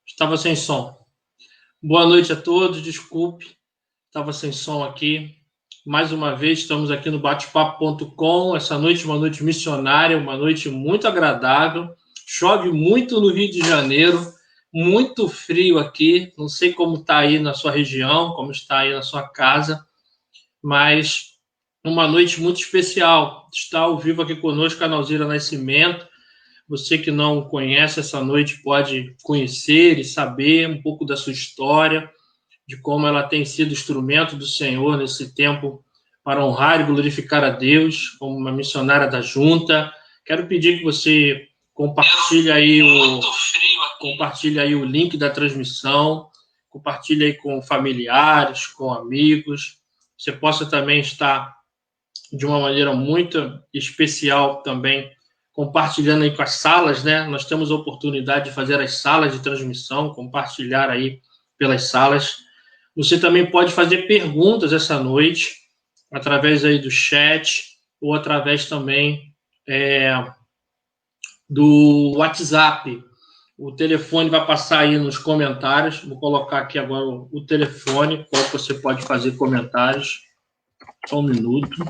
Estava sem som. Boa noite a todos, desculpe, estava sem som aqui. Mais uma vez, estamos aqui no batepapo.com. Essa noite é uma noite missionária, uma noite muito agradável. Chove muito no Rio de Janeiro, muito frio aqui. Não sei como está aí na sua região, como está aí na sua casa, mas uma noite muito especial. Está ao vivo aqui conosco a Nauzira Nascimento. Você que não conhece essa noite pode conhecer e saber um pouco da sua história, de como ela tem sido instrumento do Senhor nesse tempo para honrar e glorificar a Deus, como uma missionária da junta. Quero pedir que você compartilhe aí o link da transmissão, compartilhe aí com familiares, com amigos. Você possa também estar de uma maneira muito especial também compartilhando aí com as salas, né? Nós temos a oportunidade de fazer as salas de transmissão, compartilhar aí pelas salas. Você também pode fazer perguntas essa noite, através aí do chat, ou através também do WhatsApp. O telefone vai passar aí nos comentários. Vou colocar aqui agora o telefone, qual você pode fazer comentários. Só um minuto.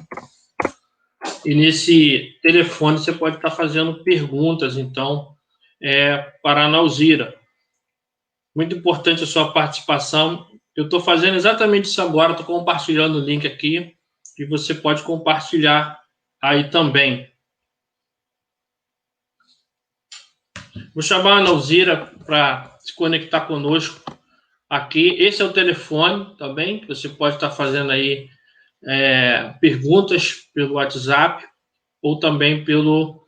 E nesse telefone você pode estar fazendo perguntas, então, para a Nauzira. Muito importante a sua participação. Eu estou fazendo exatamente isso agora, estou compartilhando o link aqui, e você pode compartilhar aí também. Vou chamar a Nauzira para se conectar conosco aqui. Esse é o telefone, tá bem? Que você pode estar fazendo aí perguntas pelo WhatsApp ou também pelo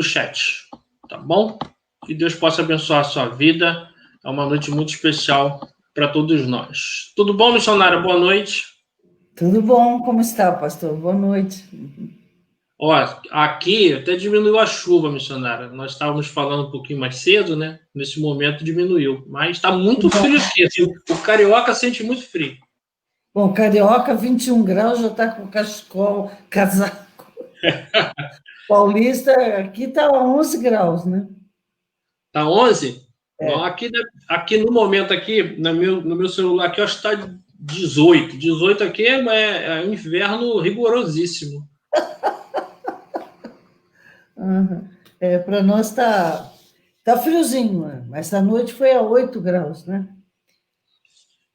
chat, tá bom? Que Deus possa abençoar a sua vida. É uma noite muito especial para todos nós. Tudo bom, missionária? Boa noite. Tudo bom? Como está, pastor? Boa noite. Ó, aqui até diminuiu a chuva, missionária. Nós estávamos falando um pouquinho mais cedo, né? Nesse momento diminuiu. Mas está muito frio aqui. Assim, o carioca sente muito frio. Bom, Carioca, 21 graus, já está com cachecol, casaco. Paulista, aqui está 11 graus, né? Tá 11? Não, aqui no momento aqui, no meu celular aqui, eu acho que está 18. 18 aqui é inverno rigorosíssimo. Uhum. Para nós tá friozinho, né? Mas a noite foi a 8 graus, né?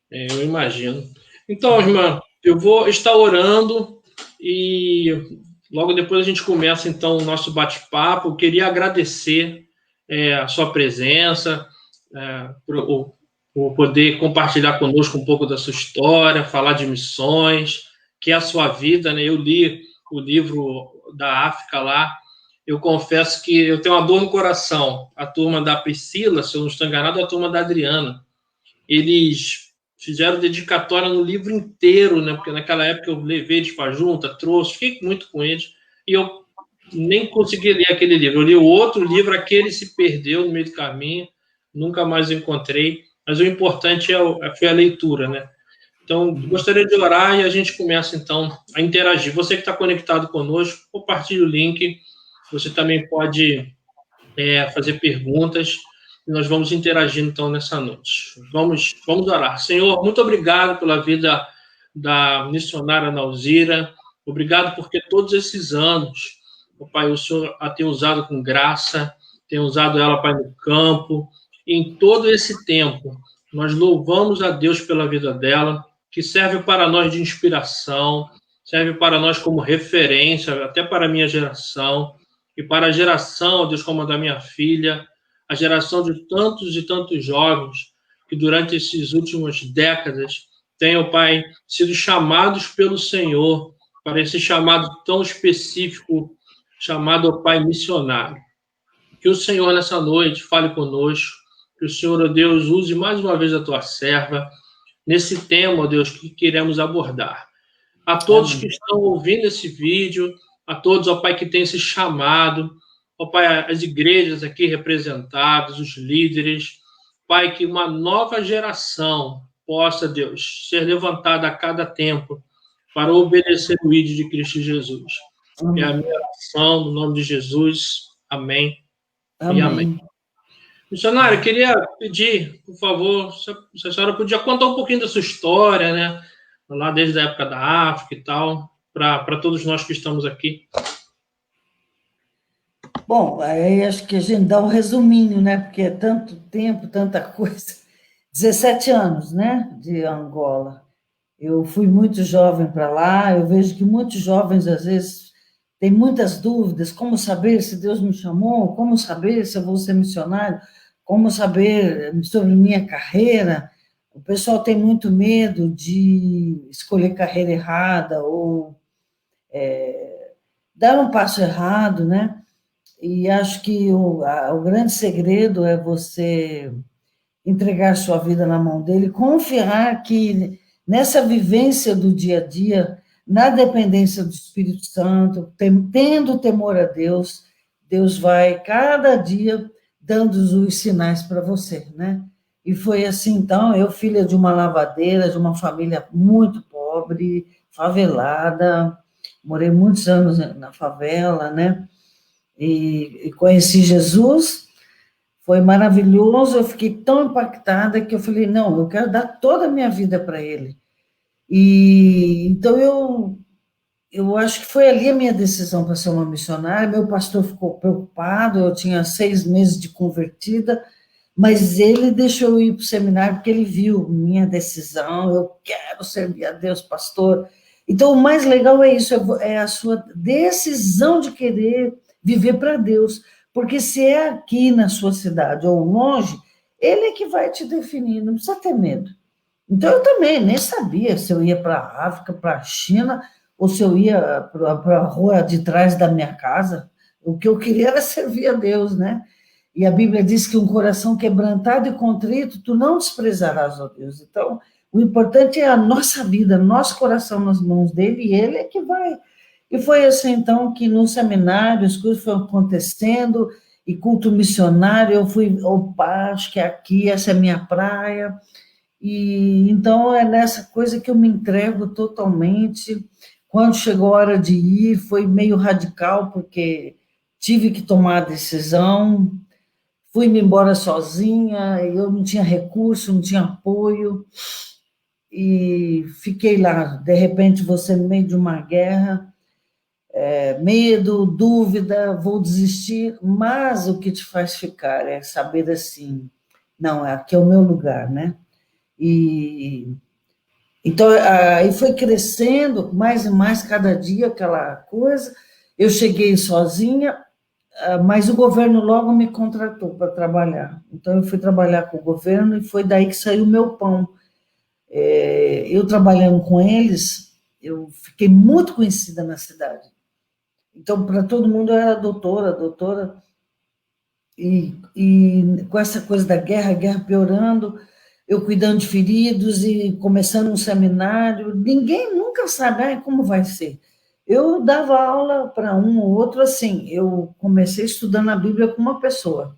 Eu imagino. Então, irmã, eu vou estar orando e logo depois a gente começa, então, o nosso bate-papo. Eu queria agradecer a sua presença, por poder compartilhar conosco um pouco da sua história, falar de missões, que é a sua vida, né? Eu li o livro da África lá. Eu confesso que eu tenho uma dor no coração. A turma da Priscila, se eu não estou enganado, a turma da Adriana. Eles fizeram dedicatória no livro inteiro, né? Porque naquela época eu levei eles para a junta, trouxe, fiquei muito com eles, e eu nem consegui ler aquele livro. Eu li o outro livro, aquele se perdeu no meio do caminho, nunca mais encontrei, mas o importante foi a leitura, né? Então, gostaria de orar e a gente começa, então, a interagir. Você que está conectado conosco, compartilhe o link, você também pode fazer perguntas, e nós vamos interagir, então, nessa noite. Vamos orar. Senhor, muito obrigado pela vida da missionária Nauzira, obrigado porque todos esses anos, Pai, o Senhor a tem usado com graça, tem usado ela, Pai, no campo, e em todo esse tempo, nós louvamos a Deus pela vida dela, que serve para nós de inspiração, serve para nós como referência, até para a minha geração, e para a geração, Deus, como a da minha filha, a geração de tantos e tantos jovens que durante esses últimos décadas tenham, Pai, sido chamados pelo Senhor para esse chamado tão específico, chamado, ó Pai, missionário. Que o Senhor, nessa noite, fale conosco, que o Senhor, ó Deus, use mais uma vez a tua serva nesse tema, ó Deus, que queremos abordar. A todos que estão ouvindo esse vídeo, a todos, ó Pai, que tem esse chamado, ó Pai, as igrejas aqui representadas, os líderes, Pai, que uma nova geração possa, Deus, ser levantada a cada tempo para obedecer o ID de Cristo Jesus. É a minha oração, no nome de Jesus. Amém. Amém. E amém. Missionário, eu queria pedir, por favor, se a senhora podia contar um pouquinho da sua história, né? Lá desde a época da África e tal, para todos nós que estamos aqui. Bom, aí acho que a gente dá um resuminho, né? Porque é tanto tempo, tanta coisa. 17 anos, né? De Angola. Eu fui muito jovem para lá, eu vejo que muitos jovens, às vezes, têm muitas dúvidas, como saber se Deus me chamou, como saber se eu vou ser missionário, como saber sobre minha carreira. O pessoal tem muito medo de escolher carreira errada ou dar um passo errado, né? E acho que o grande segredo é você entregar sua vida na mão dele, confiar que nessa vivência do dia a dia, na dependência do Espírito Santo, tendo temor a Deus, Deus vai cada dia dando os sinais para você, né? E foi assim, então, eu, filha de uma lavadeira, de uma família muito pobre, favelada, morei muitos anos na favela, né? E conheci Jesus, foi maravilhoso, eu fiquei tão impactada que eu falei, não, eu quero dar toda a minha vida para ele. E então eu acho que foi ali a minha decisão para ser uma missionária. Meu pastor ficou preocupado, eu tinha 6 meses de convertida, mas ele deixou eu ir para o seminário porque ele viu minha decisão, eu quero servir a Deus, pastor. Então, o mais legal é isso, é a sua decisão de querer viver para Deus, porque se é aqui na sua cidade ou longe, ele é que vai te definir, não precisa ter medo. Então, eu também nem sabia se eu ia para a África, para a China, ou se eu ia para a rua de trás da minha casa. O que eu queria era servir a Deus, né? E a Bíblia diz que um coração quebrantado e contrito, tu não desprezarás, ó Deus. Então, o importante é a nossa vida, nosso coração nas mãos dele, e ele é que vai. E foi assim, então, que no seminário as coisas foram acontecendo, e culto missionário, eu fui, opa, acho que aqui, essa é a minha praia. E então é nessa coisa que eu me entrego totalmente. Quando chegou a hora de ir, foi meio radical, porque tive que tomar a decisão, fui-me embora sozinha, eu não tinha recurso, não tinha apoio, e fiquei lá. De repente, você no meio de uma guerra, medo, dúvida, vou desistir, mas o que te faz ficar é saber assim, não, aqui é o meu lugar, né? E então, aí foi crescendo mais e mais cada dia aquela coisa. Eu cheguei sozinha, mas o governo logo me contratou para trabalhar. Então, eu fui trabalhar com o governo e foi daí que saiu o meu pão. Eu trabalhando com eles, eu fiquei muito conhecida na cidade. Então, para todo mundo, eu era doutora, doutora. E com essa coisa da guerra, a guerra piorando, eu cuidando de feridos e começando um seminário, ninguém nunca sabe como vai ser. Eu dava aula para um ou outro assim, eu comecei estudando a Bíblia com uma pessoa.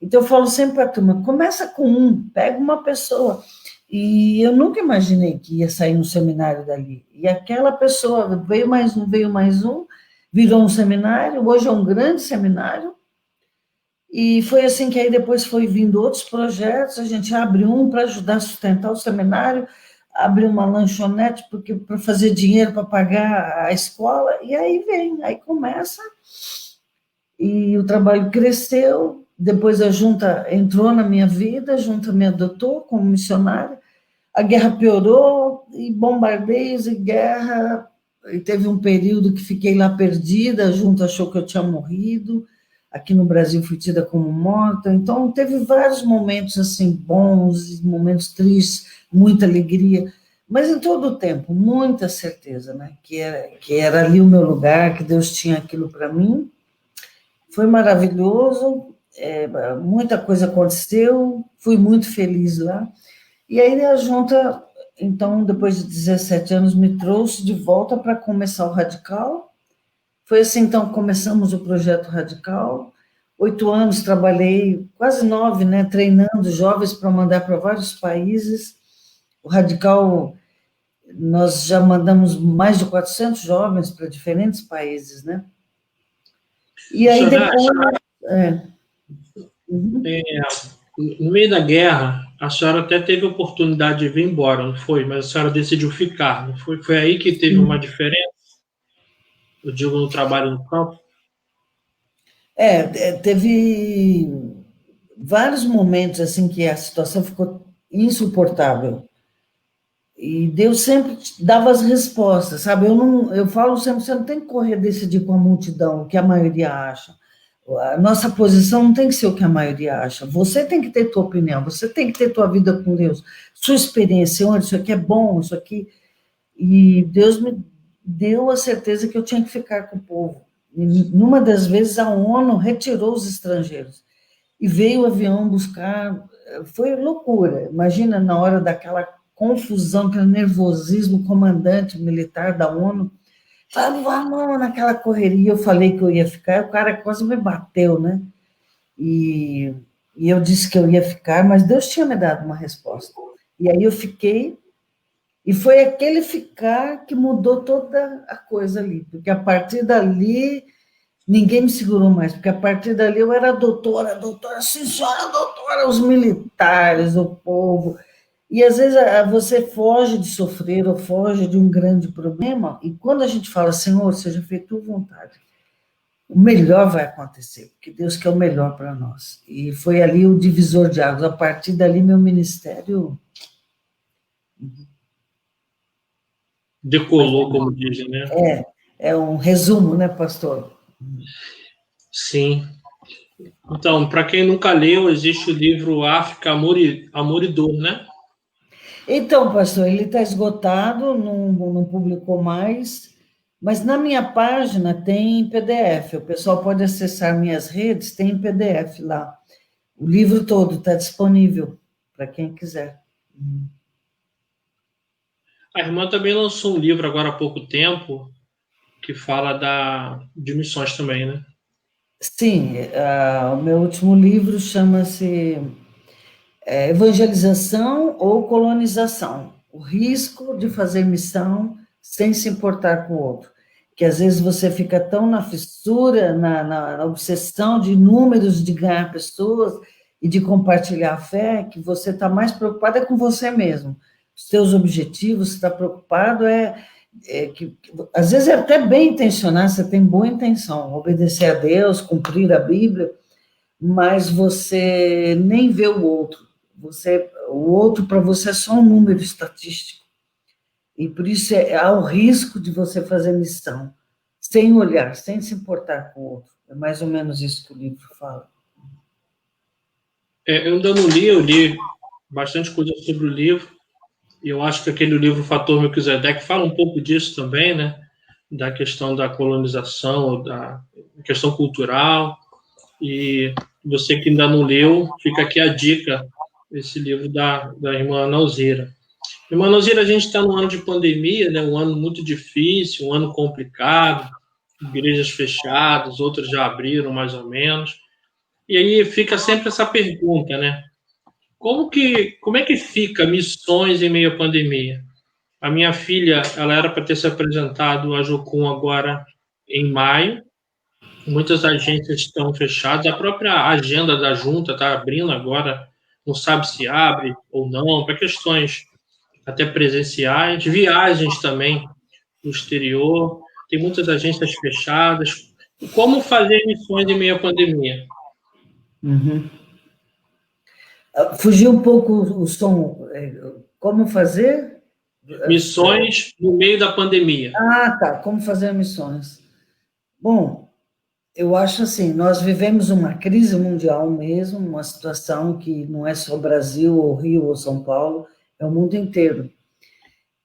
Então, eu falo sempre para a turma, começa com um, pega uma pessoa. E eu nunca imaginei que ia sair um seminário dali. E aquela pessoa, veio mais um, virou um seminário, hoje é um grande seminário. E foi assim que aí depois foi vindo outros projetos, a gente abre um para ajudar a sustentar o seminário, abre uma lanchonete porque para fazer dinheiro para pagar a escola, e aí vem, aí começa, e o trabalho cresceu, depois a junta entrou na minha vida, a junta me adotou como missionária, a guerra piorou, e bombardeios e guerra, e teve um período que fiquei lá perdida, a junta achou que eu tinha morrido, aqui no Brasil fui tida como morta, então teve vários momentos assim bons, momentos tristes, muita alegria, mas em todo o tempo, muita certeza, né, que era ali o meu lugar, que Deus tinha aquilo para mim. Foi maravilhoso, muita coisa aconteceu, fui muito feliz lá, e aí a junta, então, depois de 17 anos, me trouxe de volta para começar o Radical. Foi assim, então, começamos o projeto Radical. 8 anos trabalhei, quase 9, né, treinando jovens para mandar para vários países. O Radical, nós já mandamos mais de 400 jovens para diferentes países, né? E aí depois... No meio da guerra, a senhora até teve a oportunidade de vir embora, não foi? Mas a senhora decidiu ficar, não foi? Foi aí que teve uma diferença? Eu digo, no trabalho no campo? Teve vários momentos assim que a situação ficou insuportável. E Deus sempre dava as respostas, sabe? Eu falo sempre, você não tem que correr decidir com a multidão, o que a maioria acha. A nossa posição não tem que ser o que a maioria acha. Você tem que ter tua opinião, você tem que ter tua vida com Deus, sua experiência, onde isso aqui é bom, isso aqui. E Deus me deu a certeza que eu tinha que ficar com o povo. E numa das vezes a ONU retirou os estrangeiros e veio o avião buscar. Foi loucura. Imagina na hora daquela confusão, aquele nervosismo, o comandante militar da ONU falando, vamos naquela correria. Eu falei que eu ia ficar, o cara quase me bateu, né? E eu disse que eu ia ficar, mas Deus tinha me dado uma resposta. E aí eu fiquei, e foi aquele ficar que mudou toda a coisa ali, porque a partir dali ninguém me segurou mais, porque a partir dali eu era doutora, sim senhora, doutora, os militares, o povo. E às vezes você foge de sofrer ou foge de um grande problema, e quando a gente fala, Senhor, seja feita tua vontade, o melhor vai acontecer, porque Deus quer o melhor para nós. E foi ali o divisor de águas. A partir dali, meu ministério decolou, como dizem, né? É um resumo, né, pastor? Sim. Então, para quem nunca leu, existe o livro África, Amor e Dor, né? Então, pastor, ele está esgotado, não publicou mais, mas na minha página tem PDF. O pessoal pode acessar minhas redes, tem PDF lá. O livro todo está disponível para quem quiser. A irmã também lançou um livro agora há pouco tempo que fala de missões também, né? Sim, o meu último livro chama-se Evangelização ou Colonização. O risco de fazer missão sem se importar com o outro. Que às vezes você fica tão na fissura, na obsessão de números, de ganhar pessoas e de compartilhar a fé, que você está mais preocupado com você mesmo. Os seus objetivos, você está preocupado que às vezes é até bem intencionado, você tem boa intenção, obedecer a Deus, cumprir a Bíblia, mas você nem vê o outro. O outro para você é só um número estatístico. E por isso há o risco de você fazer missão, sem olhar, sem se importar com o outro. É mais ou menos isso que o livro fala. Eu ainda não li, eu li bastante coisa sobre o livro, e eu acho que aquele livro Fator Melquisedeque fala um pouco disso também, né? Da questão da colonização, da questão cultural, e você que ainda não leu, fica aqui a dica, esse livro da irmã Ana Alzira. Irmã Ana Alzira, a gente está num ano de pandemia, né? Um ano muito difícil, um ano complicado, igrejas fechadas, outras já abriram mais ou menos, e aí fica sempre essa pergunta, né? Como é que fica missões em meio à pandemia? A minha filha, ela era para ter se apresentado a Jocum agora em maio. Muitas agências estão fechadas. A própria agenda da junta está abrindo agora. Não sabe se abre ou não, para questões até presenciais. Viagens também no exterior. Tem muitas agências fechadas. Como fazer missões em meio à pandemia? Uhum. Fugiu um pouco o som. Como fazer? Missões no meio da pandemia. Ah, tá. Como fazer missões. Bom, eu acho assim, nós vivemos uma crise mundial mesmo, uma situação que não é só Brasil, ou Rio, ou São Paulo, é o mundo inteiro.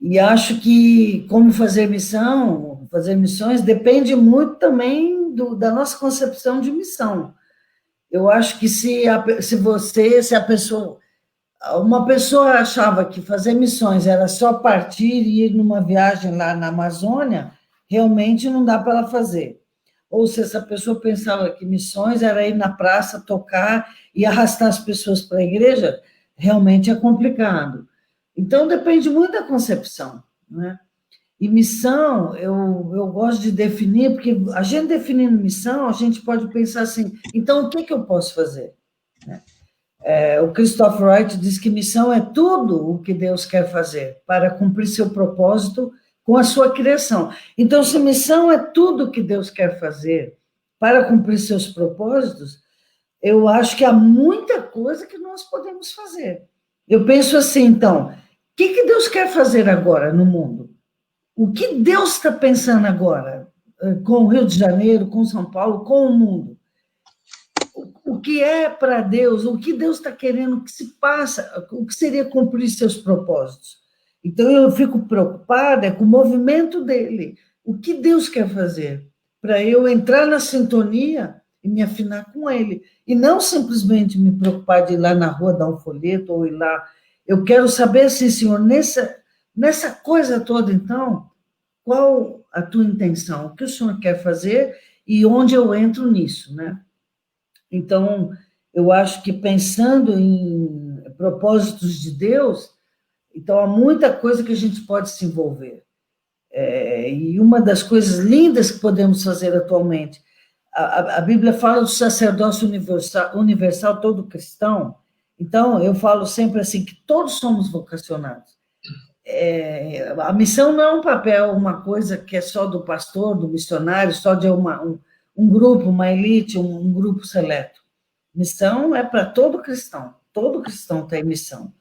E acho que como fazer missões, depende muito também da nossa concepção de missão. Eu acho que se a pessoa, uma pessoa achava que fazer missões era só partir e ir numa viagem lá na Amazônia, realmente não dá para ela fazer. Ou se essa pessoa pensava que missões era ir na praça, tocar e arrastar as pessoas para a igreja, realmente é complicado. Então, depende muito da concepção, né? E missão, eu gosto de definir, porque a gente definindo missão, a gente pode pensar assim, então, o que eu posso fazer? O Christoph Wright diz que missão é tudo o que Deus quer fazer para cumprir seu propósito com a sua criação. Então, se missão é tudo o que Deus quer fazer para cumprir seus propósitos, eu acho que há muita coisa que nós podemos fazer. Eu penso assim, então, o que Deus quer fazer agora no mundo? O que Deus está pensando agora com o Rio de Janeiro, com São Paulo, com o mundo? O que é para Deus, o que Deus está querendo que se passa, o que seria cumprir seus propósitos. Então, eu fico preocupada com o movimento dele, o que Deus quer fazer, para eu entrar na sintonia e me afinar com ele, e não simplesmente me preocupar de ir lá na rua dar um folheto, ou ir lá. Eu quero saber, assim, Senhor, nessa coisa toda, então, qual a tua intenção, o que o Senhor quer fazer e onde eu entro nisso, né? Então, eu acho que pensando em propósitos de Deus, então há muita coisa que a gente pode se envolver. E uma das coisas lindas que podemos fazer atualmente, a Bíblia fala do sacerdócio universal todo cristão, então eu falo sempre assim, que todos somos vocacionados. A missão não é um papel, uma coisa que é só do pastor, do missionário, só de um grupo, uma elite, um grupo seleto. Missão é para todo cristão tem missão.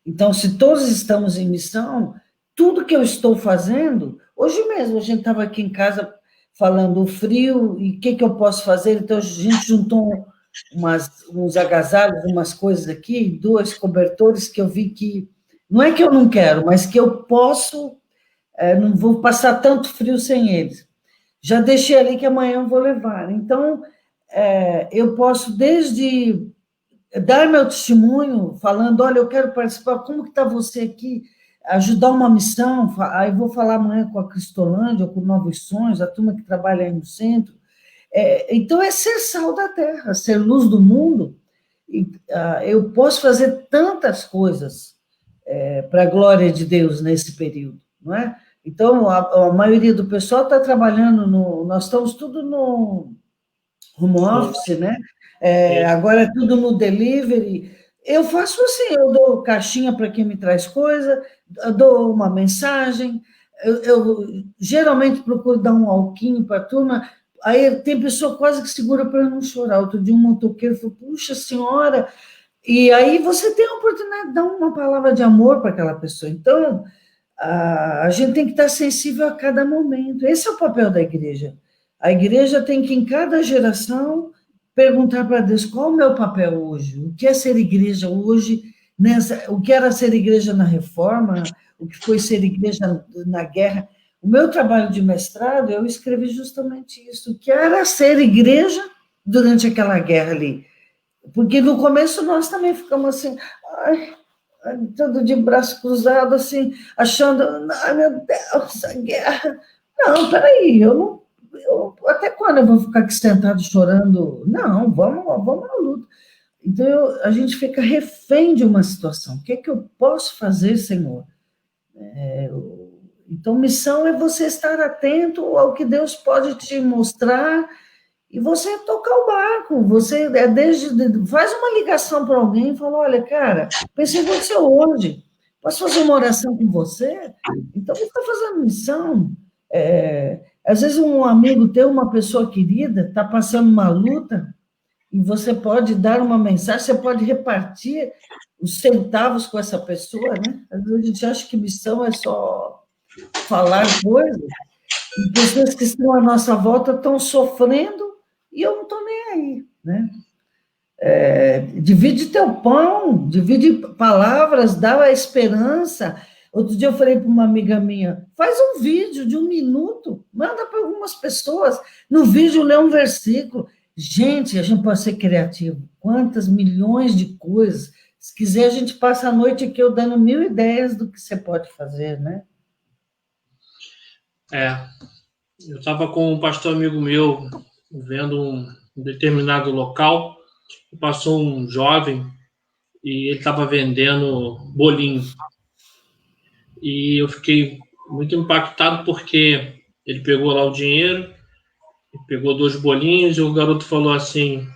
Então, se todos estamos em missão, tudo que eu estou fazendo, hoje mesmo, a gente estava aqui em casa falando o frio e o que eu posso fazer, então a gente juntou uns agasalhos, umas coisas aqui, 2 cobertores que eu vi que, não é que eu não quero, mas que eu posso, não vou passar tanto frio sem eles. Já deixei ali que amanhã eu vou levar. Então, eu posso desde dar meu testemunho, falando, olha, eu quero participar, como que está você aqui, ajudar uma missão, aí vou falar amanhã com a Cristolândia, ou com Novos Sonhos, a turma que trabalha aí no centro. Então, é ser sal da terra, ser luz do mundo. Eu posso fazer tantas coisas para a glória de Deus nesse período, não é? Então, a maioria do pessoal está trabalhando nós estamos tudo no home office, né? Agora é tudo no delivery. Eu faço assim, eu dou caixinha para quem me traz coisa, eu dou uma mensagem, eu geralmente procuro dar um alquinho para a turma, aí tem pessoa quase que segura para não chorar. Outro dia um motoqueiro falou, puxa senhora, e aí você tem a oportunidade de dar uma palavra de amor para aquela pessoa. Então, a gente tem que estar sensível a cada momento. Esse é o papel da igreja. A igreja tem que, em cada geração, perguntar para Deus qual é o meu papel hoje, o que é ser igreja hoje, o que era ser igreja na Reforma, o que foi ser igreja na guerra. O meu trabalho de mestrado, eu escrevi justamente isso, o que era ser igreja durante aquela guerra ali. Porque no começo nós também ficamos assim, todo de braço cruzado, assim, achando, ai meu Deus, a guerra. Não, peraí, até quando eu vou ficar aqui sentado chorando? Não, vamos à luta. Então, a gente fica refém de uma situação. O que é que eu posso fazer, Senhor? Então, missão é você estar atento ao que Deus pode te mostrar e você tocar o barco. Você faz uma ligação para alguém e fala, olha, cara, pensei em você hoje. Posso fazer uma oração com você? Então, você está fazendo missão. Às vezes um amigo teu, uma pessoa querida, está passando uma luta e você pode dar uma mensagem, você pode repartir os centavos com essa pessoa, né? Às vezes a gente acha que missão é só falar coisas, e pessoas que estão à nossa volta estão sofrendo e eu não estou nem aí, né? Divide teu pão, divide palavras, dá a esperança. Outro dia eu falei para uma amiga minha, faz um vídeo de 1 minuto, manda para algumas pessoas, no vídeo lê um versículo. Gente, a gente pode ser criativo, quantas milhões de coisas. Se quiser, a gente passa a noite aqui eu dando 1000 ideias do que você pode fazer, né? Eu estava com um pastor amigo meu, vendo um determinado local, passou um jovem e ele estava vendendo bolinho. E eu fiquei muito impactado porque ele pegou lá o dinheiro, pegou 2 bolinhos e o garoto falou assim,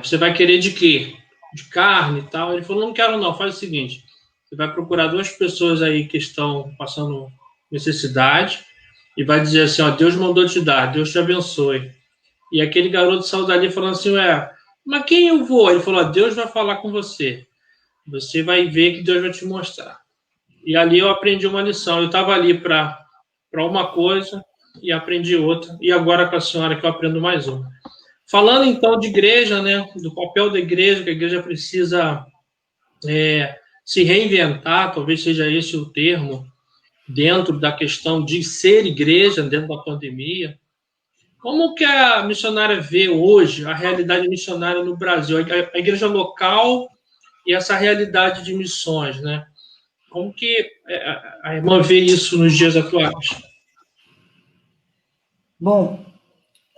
você vai querer de quê? de carne e tal. Ele falou, não quero não, faz o seguinte, você vai procurar 2 pessoas aí que estão passando necessidade e vai dizer assim, ó, Deus mandou te dar, Deus te abençoe. E aquele garoto saiu dali falando assim, mas quem eu vou? Ele falou, Deus vai falar com você. Você vai ver que Deus vai te mostrar. E ali eu aprendi uma lição. Eu estava ali para uma coisa e aprendi outra. E agora com a senhora que eu aprendo mais uma. Falando então de igreja, né, do papel da igreja, que a igreja precisa se reinventar, talvez seja esse o termo, dentro da questão de ser igreja, dentro da pandemia. Como que a missionária vê hoje a realidade missionária no Brasil, a igreja local e essa realidade de missões, né? Como que a irmã vê isso nos dias atuais? Bom,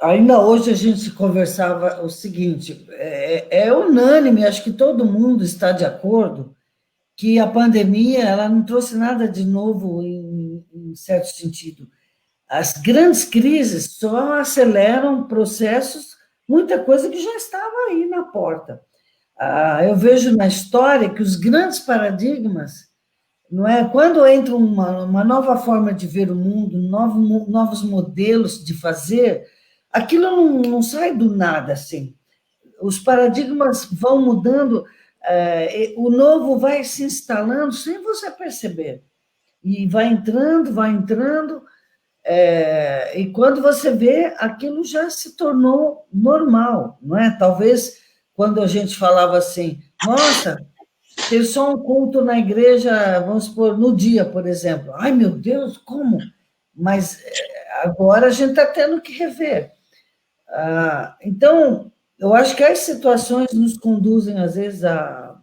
ainda hoje a gente conversava o seguinte, é unânime, acho que todo mundo está de acordo que a pandemia ela não trouxe nada de novo em certo sentido. As grandes crises só aceleram processos, muita coisa que já estava aí na porta. Eu vejo na história que os grandes paradigmas, não é? Quando entra uma nova forma de ver o mundo, novos modelos de fazer, aquilo não sai do nada assim. Os paradigmas vão mudando, o novo vai se instalando sem você perceber. E vai entrando, e quando você vê, aquilo já se tornou normal, não é? Talvez quando a gente falava assim, nossa, ter só um culto na igreja, vamos supor, no dia, por exemplo. Ai, meu Deus, como? Mas agora a gente está tendo que rever. Então, eu acho que as situações nos conduzem, às vezes, a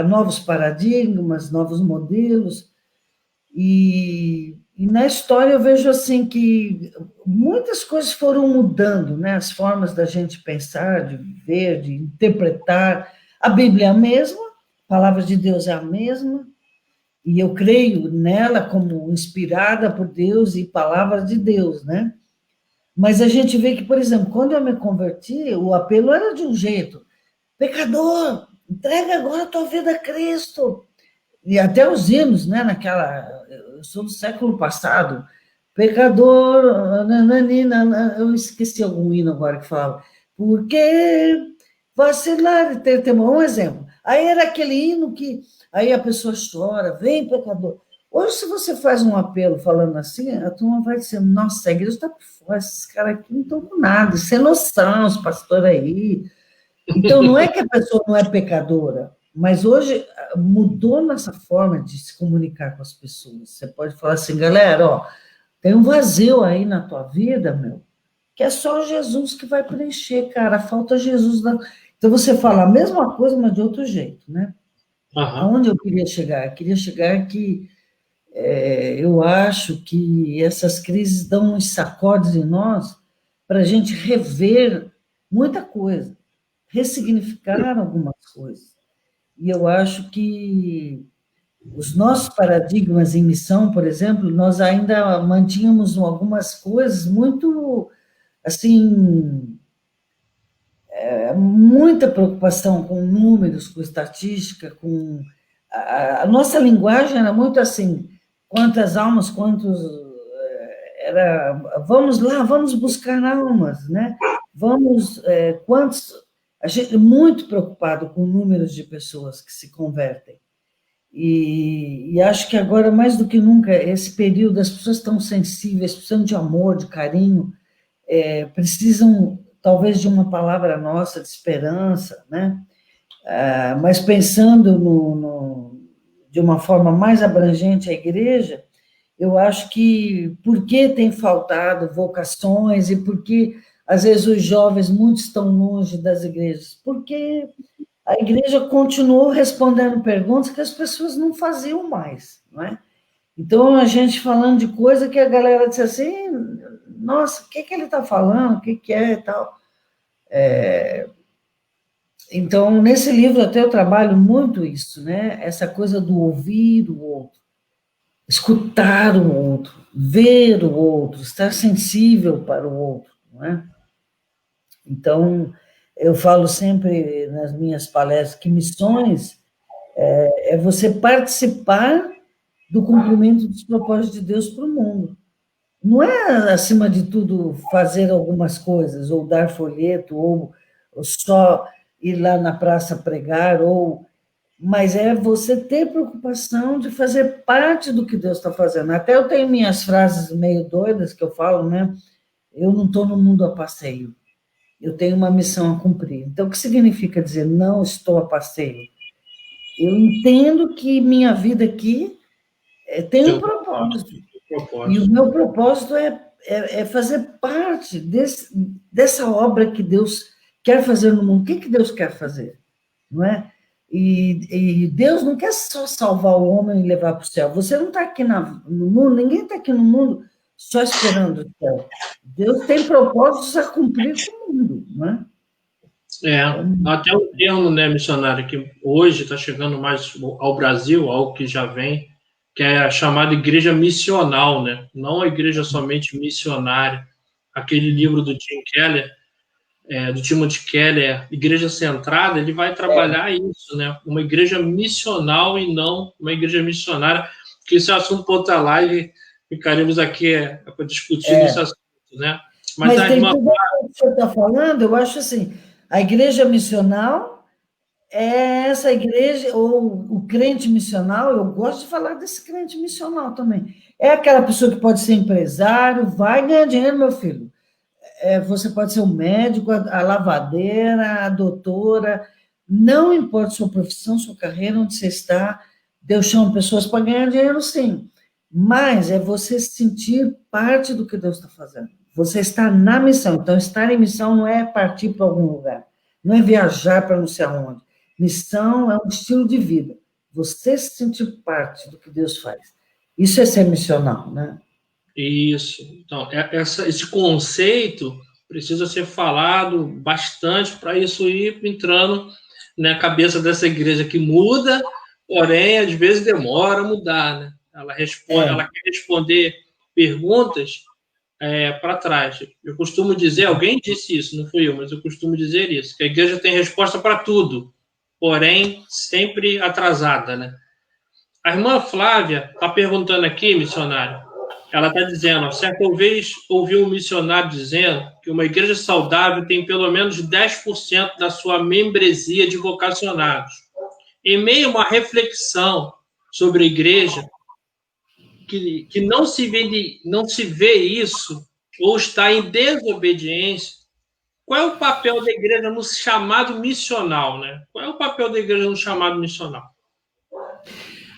novos paradigmas, novos modelos, e na história eu vejo assim que muitas coisas foram mudando, né? As formas da gente pensar, de viver, de interpretar. A Bíblia é a mesma, a palavra de Deus é a mesma, e eu creio nela como inspirada por Deus e palavra de Deus, né? Mas a gente vê que, por exemplo, quando eu me converti, o apelo era de um jeito: pecador, entrega agora a tua vida a Cristo. E até os hinos, né? Eu sou do século passado. Pecador, nananina, eu esqueci algum hino agora que falava. Porque vacilar e ter temor. Um exemplo. Aí era aquele hino que aí a pessoa chora, vem pecador. Hoje, se você faz um apelo falando assim, a turma vai dizer, nossa, a igreja está por fora, esses caras aqui não estão com nada, sem noção, os pastores aí. Então, não é que a pessoa não é pecadora, mas hoje mudou nossa forma de se comunicar com as pessoas. Você pode falar assim, galera, ó, tem um vazio aí na tua vida, meu, que é só Jesus que vai preencher, cara, falta Jesus. Então, você fala a mesma coisa, mas de outro jeito, né? Uhum. Aonde eu queria chegar? Eu queria chegar que eu acho que essas crises dão uns sacodes em nós para a gente rever muita coisa, ressignificar algumas coisas. E eu acho que os nossos paradigmas em missão, por exemplo, nós ainda mantínhamos algumas coisas muito, assim, muita preocupação com números, com estatística, com... A nossa linguagem era muito assim, quantas almas, quantos... vamos lá, vamos buscar almas, né? Quantos... A gente é muito preocupado com números de pessoas que se convertem. E acho que agora, mais do que nunca, esse período, as pessoas estão sensíveis, precisam de amor, de carinho, precisam, talvez, de uma palavra nossa de esperança, né? Mas pensando de uma forma mais abrangente a igreja, eu acho que por que tem faltado vocações e por que, às vezes, os jovens muitos estão longe das igrejas? Porque a igreja continuou respondendo perguntas que as pessoas não faziam mais, não é? Então, a gente falando de coisa que a galera disse assim, nossa, o que ele está falando, o que é e tal. Então, nesse livro até eu trabalho muito isso, né? Essa coisa do ouvir o outro, escutar o outro, ver o outro, estar sensível para o outro, não é? Então, Eu falo sempre nas minhas palestras que missões é você participar do cumprimento dos propósitos de Deus para o mundo. Não é, acima de tudo, fazer algumas coisas, ou dar folheto, ou só ir lá na praça pregar, mas é você ter preocupação de fazer parte do que Deus está fazendo. Até eu tenho minhas frases meio doidas que eu falo, né? Eu não estou no mundo a passeio, eu tenho uma missão a cumprir. Então, o que significa dizer não estou a passeio? Eu entendo que minha vida aqui tem um propósito. E o meu propósito é fazer parte dessa obra que Deus quer fazer no mundo. O que Deus quer fazer? Não é? E Deus não quer só salvar o homem e levar para o céu. Você não está aqui no mundo, ninguém está aqui no mundo só esperando o céu. Deus tem propósitos a cumprir com o mundo, não é? Até o termo, né, missionário, que hoje está chegando mais ao Brasil, algo que já vem, que é a chamada igreja missional, né? Não a igreja somente missionária. Aquele livro do Tim Keller, do Timothy Keller, Igreja Centrada, ele vai trabalhar isso, né? Uma igreja missional e não uma igreja missionária, que isso é assunto para outra live, ficaremos aqui para discutir esse assunto, né? Mas tem tudo o que você está falando, eu acho assim, a igreja missional é essa igreja, ou o crente missional, eu gosto de falar desse crente missional também. É aquela pessoa que pode ser empresário, vai ganhar dinheiro, meu filho. Você pode ser o médico, a lavadeira, a doutora, não importa sua profissão, sua carreira, onde você está, Deus chama pessoas para ganhar dinheiro, sim. Mas é você sentir parte do que Deus está fazendo. Você está na missão. Então, estar em missão não é partir para algum lugar, não é viajar para não sei aonde. Missão é um estilo de vida. Você se sentir parte do que Deus faz. Isso é ser missional, né? Isso. Então, esse conceito precisa ser falado bastante para isso ir entrando na cabeça dessa igreja que muda, porém, às vezes demora a mudar, né? Ela quer responder perguntas para trás. Eu costumo dizer, alguém disse isso, não fui eu, mas eu costumo dizer isso, que a igreja tem resposta para tudo, porém, sempre atrasada, né? A irmã Flávia está perguntando aqui, missionário, ela está dizendo, certa vez ouviu um missionário dizendo que uma igreja saudável tem pelo menos 10% da sua membresia de vocacionados. Em meio a uma reflexão sobre a igreja, que não se vê isso, ou está em desobediência, qual é o papel da igreja no chamado missional, né? Qual é o papel da igreja no chamado missional?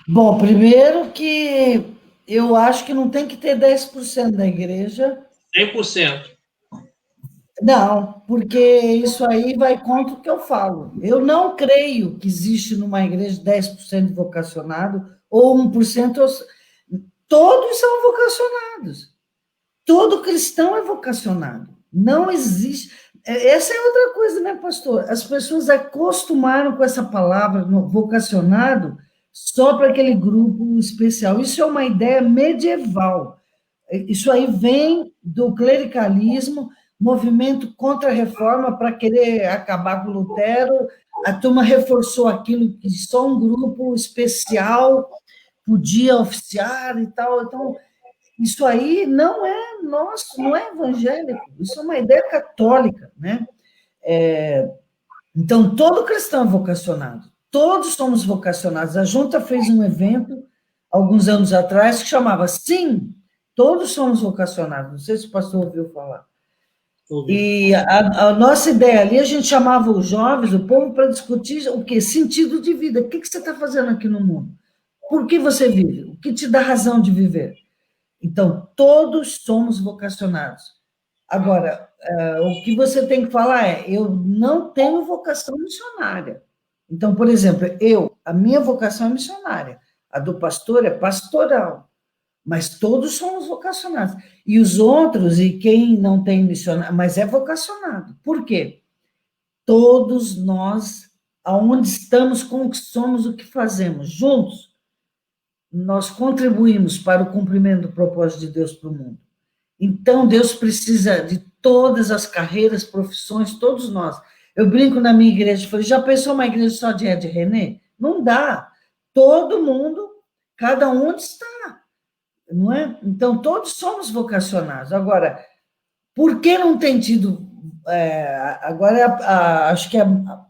Bom, primeiro que eu acho que não tem que ter 10% da igreja. 100%. Não, porque isso aí vai contra o que eu falo. Eu não creio que existe numa igreja 10% vocacionado ou 1%. Todos são vocacionados. Todo cristão é vocacionado. Não existe. Essa é outra coisa, né, pastor? As pessoas acostumaram com essa palavra vocacionado só para aquele grupo especial. Isso é uma ideia medieval. Isso aí vem do clericalismo, movimento contra a reforma para querer acabar com Lutero. A turma reforçou aquilo que só um grupo especial podia oficiar e tal. Então, isso aí não é nosso, não é evangélico, isso é uma ideia católica, né? Então, todo cristão é vocacionado, todos somos vocacionados. A Junta fez um evento, alguns anos atrás, que chamava Sim, todos somos vocacionados. Não sei se o pastor ouviu falar. E a nossa ideia ali, a gente chamava os jovens, o povo, para discutir o quê? Sentido de vida. O que você está fazendo aqui no mundo? Por que você vive? O que te dá razão de viver? Então, todos somos vocacionados. Agora, o que você tem que falar eu não tenho vocação missionária. Então, por exemplo, a minha vocação é missionária, a do pastor é pastoral, mas todos somos vocacionados. E os outros, e quem não tem missionário, mas é vocacionado. Por quê? Todos nós, aonde estamos, como que somos, o que fazemos, juntos, nós contribuímos para o cumprimento do propósito de Deus para o mundo. Então, Deus precisa de todas as carreiras, profissões, todos nós. Eu brinco na minha igreja, falei, já pensou uma igreja só de Ed René? Não dá. Todo mundo, cada um onde está, não é? Então, todos somos vocacionados. Agora, por que não tem tido... agora, acho que a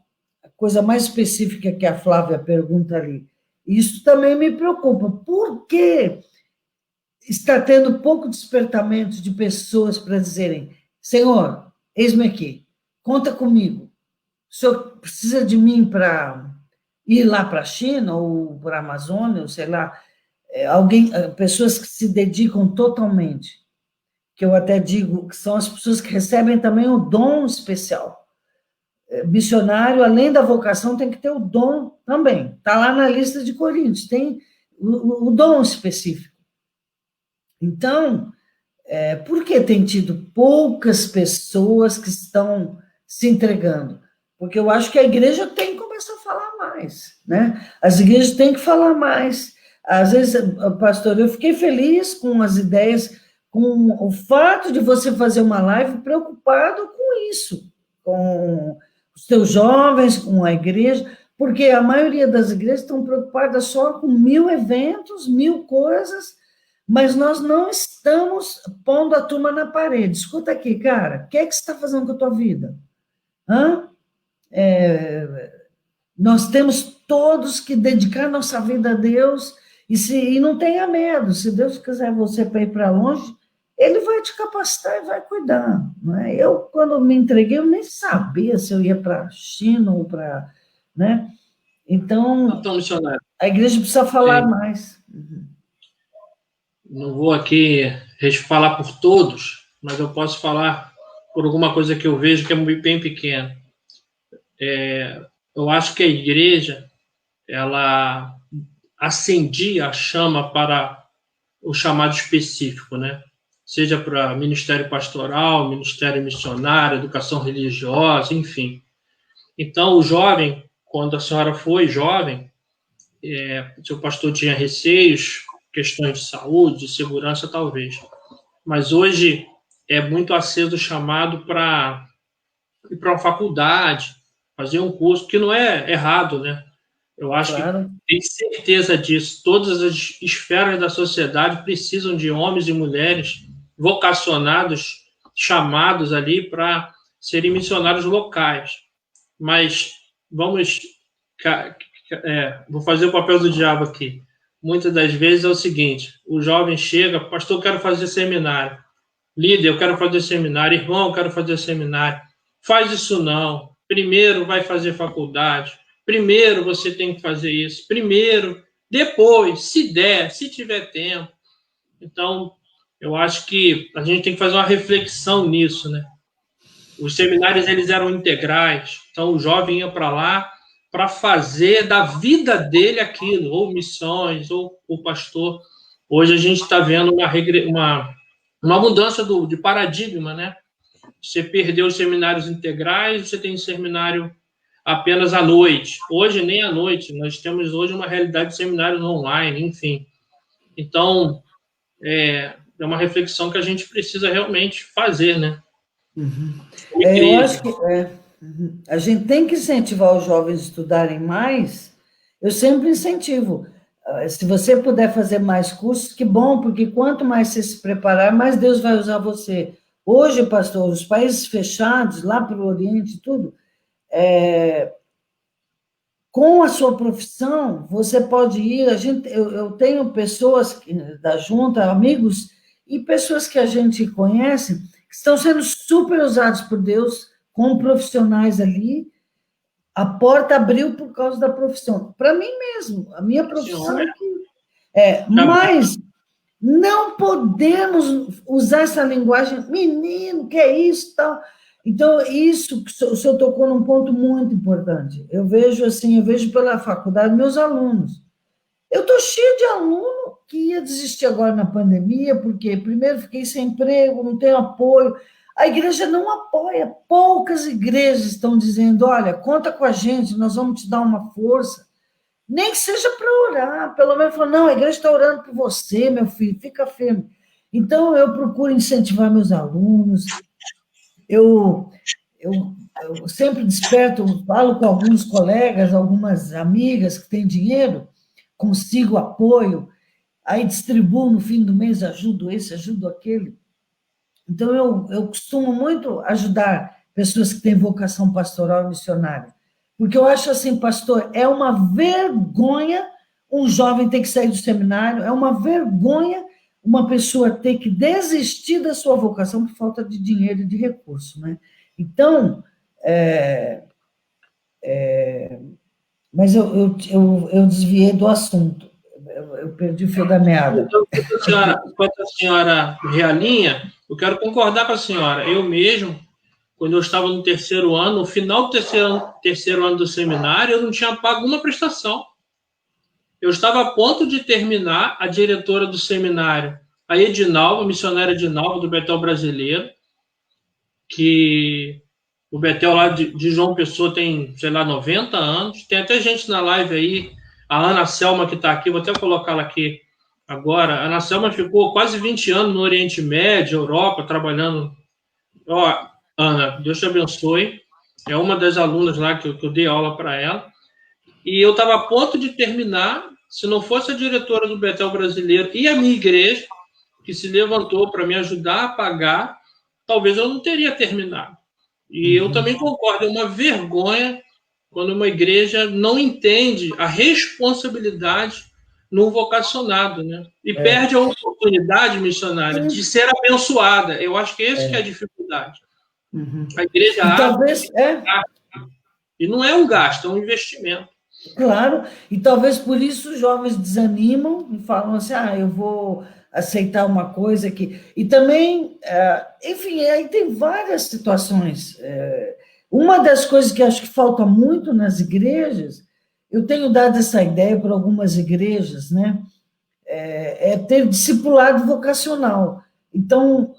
coisa mais específica que a Flávia pergunta ali, isso também me preocupa. Por que está tendo pouco despertamento de pessoas para dizerem, Senhor, eis-me aqui, conta comigo. O senhor precisa de mim para ir lá para a China ou para a Amazônia, ou sei lá, pessoas que se dedicam totalmente, que eu até digo que são as pessoas que recebem também o dom especial. Missionário, além da vocação, tem que ter o dom também. Está lá na lista de Coríntios, tem o dom específico. Então, por que tem tido poucas pessoas que estão se entregando? Porque eu acho que a igreja tem que começar a falar mais, né? As igrejas têm que falar mais. Às vezes, pastor, eu fiquei feliz com as ideias, com o fato de você fazer uma live preocupado com isso, com os teus jovens, com a igreja, porque a maioria das igrejas estão preocupadas só com 1000 eventos, 1000 coisas, mas nós não estamos pondo a turma na parede. Escuta aqui, cara, o que é que você está fazendo com a tua vida? Nós temos todos que dedicar nossa vida a Deus e não tenha medo. Se Deus quiser você para ir para longe, Ele vai te capacitar e vai cuidar. Não é? Eu, quando me entreguei, eu nem sabia se eu ia para a China ou para... Né? Então, a igreja precisa falar mais. Não vou aqui falar por todos, mas eu posso falar por alguma coisa que eu vejo que é bem pequena. Eu acho que a igreja, ela acendia a chama para o chamado específico, né? Seja para ministério pastoral, ministério missionário, educação religiosa, enfim. Então, o jovem, quando a senhora foi jovem, seu pastor tinha receios, questões de saúde, de segurança, talvez. Mas hoje é muito aceso o chamado para ir para uma faculdade, fazer um curso, que não é errado, né? Eu acho que tem certeza disso. Todas as esferas da sociedade precisam de homens e mulheres vocacionados, chamados ali para serem missionários locais. Mas vamos... vou fazer o papel do diabo aqui. Muitas das vezes é o seguinte, o jovem chega, pastor, eu quero fazer seminário. Líder, eu quero fazer seminário. Irmão, eu quero fazer seminário. Faz isso não. Primeiro vai fazer faculdade. Primeiro você tem que fazer isso. Primeiro, depois, se der, se tiver tempo. Então, eu acho que a gente tem que fazer uma reflexão nisso, né? Os seminários, eles eram integrais. Então, o jovem ia para lá para fazer da vida dele aquilo, ou missões, ou o pastor. Hoje a gente está vendo uma mudança de paradigma, né? Você perdeu os seminários integrais, você tem seminário apenas à noite. Hoje, nem à noite. Nós temos hoje uma realidade de seminários online, enfim. Então, é uma reflexão que a gente precisa realmente fazer, né? Eu acho que a gente tem que incentivar os jovens a estudarem mais. Eu sempre incentivo. Se você puder fazer mais cursos, que bom, porque quanto mais você se preparar, mais Deus vai usar você. Hoje, pastor, os países fechados, lá para o Oriente, tudo, com a sua profissão, você pode ir. Eu tenho pessoas da junta, amigos, e pessoas que a gente conhece, que estão sendo super usados por Deus, com profissionais ali. A porta abriu por causa da profissão. Para mim mesmo, a minha profissão. Mas não podemos usar essa linguagem, menino, que é isso, tal. Então, isso que o senhor tocou num ponto muito importante. Eu vejo pela faculdade meus alunos. Eu estou cheio de aluno que ia desistir agora na pandemia, porque primeiro fiquei sem emprego, não tenho apoio. A igreja não apoia. Poucas igrejas estão dizendo, olha, conta com a gente, nós vamos te dar uma força. Nem que seja para orar, pelo menos falar, não, a igreja está orando por você, meu filho, fica firme. Então, eu procuro incentivar meus alunos, eu sempre desperto, falo com alguns colegas, algumas amigas que têm dinheiro, consigo apoio, aí distribuo no fim do mês, ajudo esse, ajudo aquele. Então, eu costumo muito ajudar pessoas que têm vocação pastoral e missionária, porque eu acho assim, pastor, é uma vergonha um jovem ter que sair do seminário, é uma vergonha uma pessoa ter que desistir da sua vocação por falta de dinheiro e de recurso, né? Então, mas eu desviei do assunto, eu perdi o fio da meada. Então, enquanto a senhora realinha, eu quero concordar com a senhora. Eu mesmo, quando eu estava no terceiro ano, no final do terceiro ano do seminário, eu não tinha pago uma prestação. Eu estava a ponto de terminar, a diretora do seminário, a Edinalva, a missionária Edinalva, do Betel Brasileiro, que o Betel lá de João Pessoa tem, sei lá, 90 anos. Tem até gente na live aí, a Ana Selma que está aqui, vou até colocá-la aqui agora. A Ana Selma ficou quase 20 anos no Oriente Médio, Europa, trabalhando. Ó, Ana, Deus te abençoe. É uma das alunas lá que eu dei aula para ela. E eu estava a ponto de terminar, se não fosse a diretora do Betel Brasileiro e a minha igreja, que se levantou para me ajudar a pagar, talvez eu não teria terminado. E eu também concordo, é uma vergonha quando uma igreja não entende a responsabilidade no vocacionado, né? E perde a oportunidade, missionária, de ser abençoada. Eu acho que essa que é a dificuldade. A igreja e não é um gasto, é um investimento. Claro, e talvez por isso os jovens desanimam e falam assim, eu vou aceitar uma coisa que... E também, enfim, aí tem várias situações. Uma das coisas que acho que falta muito nas igrejas, eu tenho dado essa ideia para algumas igrejas, né? É ter discipulado vocacional. Então,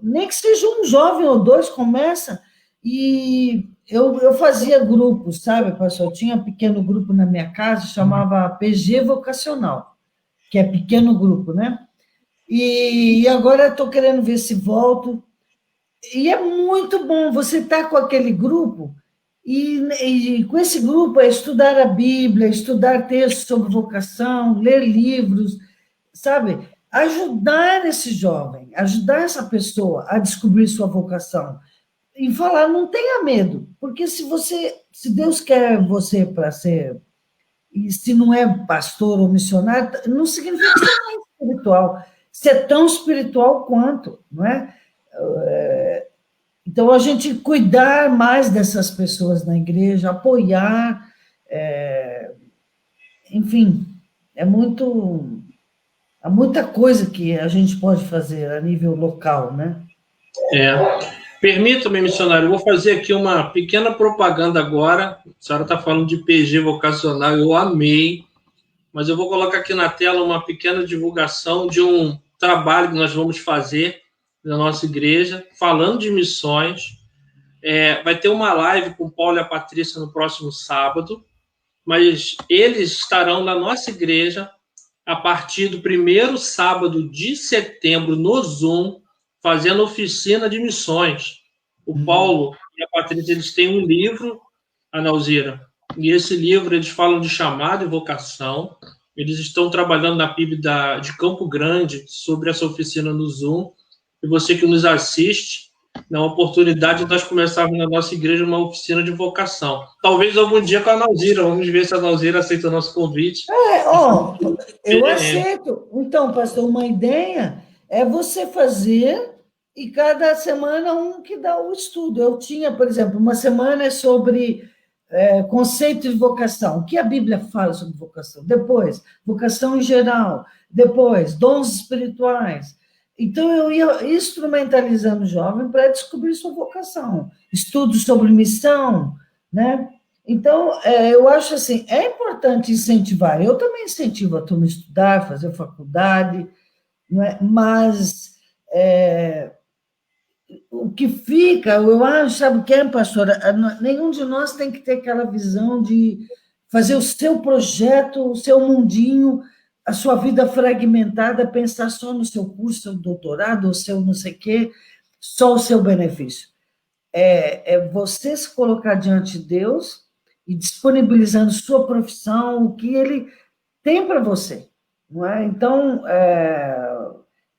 nem que seja um jovem ou dois, começa e... Eu fazia grupos, sabe, pastor? Eu tinha um pequeno grupo na minha casa, chamava PG Vocacional, que é pequeno grupo, né? E agora estou querendo ver se volto. E é muito bom você estar com aquele grupo, e com esse grupo é estudar a Bíblia, estudar textos sobre vocação, ler livros, sabe? Ajudar esse jovem, ajudar essa pessoa a descobrir sua vocação. E falar, não tenha medo, porque se Deus quer você para ser, e se não é pastor ou missionário, não significa que você não é espiritual, você é tão espiritual quanto, não é? Então, a gente cuidar mais dessas pessoas na igreja, apoiar, enfim, há muita coisa que a gente pode fazer a nível local, né? Permita-me, missionário, eu vou fazer aqui uma pequena propaganda agora. A senhora está falando de PG vocacional, eu amei, mas eu vou colocar aqui na tela uma pequena divulgação de um trabalho que nós vamos fazer na nossa igreja, falando de missões. Vai ter uma live com o Paulo e a Patrícia no próximo sábado, mas eles estarão na nossa igreja a partir do primeiro sábado de setembro no Zoom, fazendo oficina de missões. O Paulo e a Patrícia, eles têm um livro, Ana Alzira, e esse livro eles falam de chamado e vocação. Eles estão trabalhando na PIB de Campo Grande sobre essa oficina no Zoom. E você que nos assiste, na oportunidade de nós começarmos na nossa igreja uma oficina de vocação. Talvez algum dia com a Nalzira, vamos ver se a Nalzira aceita o nosso convite. Eu aceito. Então, pastor, uma ideia é você fazer e cada semana um que dá o estudo. Eu tinha, por exemplo, uma semana é sobre conceito de vocação. O que a Bíblia fala sobre vocação? Depois, vocação em geral. Depois, dons espirituais. Então, eu ia instrumentalizando o jovem para descobrir sua vocação. Estudos sobre missão, né? Então, eu acho assim, é importante incentivar. Eu também incentivo a turma a estudar, fazer faculdade, não é? Mas o que fica, eu acho, sabe o que é, pastora? Nenhum de nós tem que ter aquela visão de fazer o seu projeto, o seu mundinho, a sua vida fragmentada, pensar só no seu curso, seu doutorado, o seu não sei o quê, só o seu benefício. é você se colocar diante de Deus e disponibilizando sua profissão, o que Ele tem para você, não é? Então,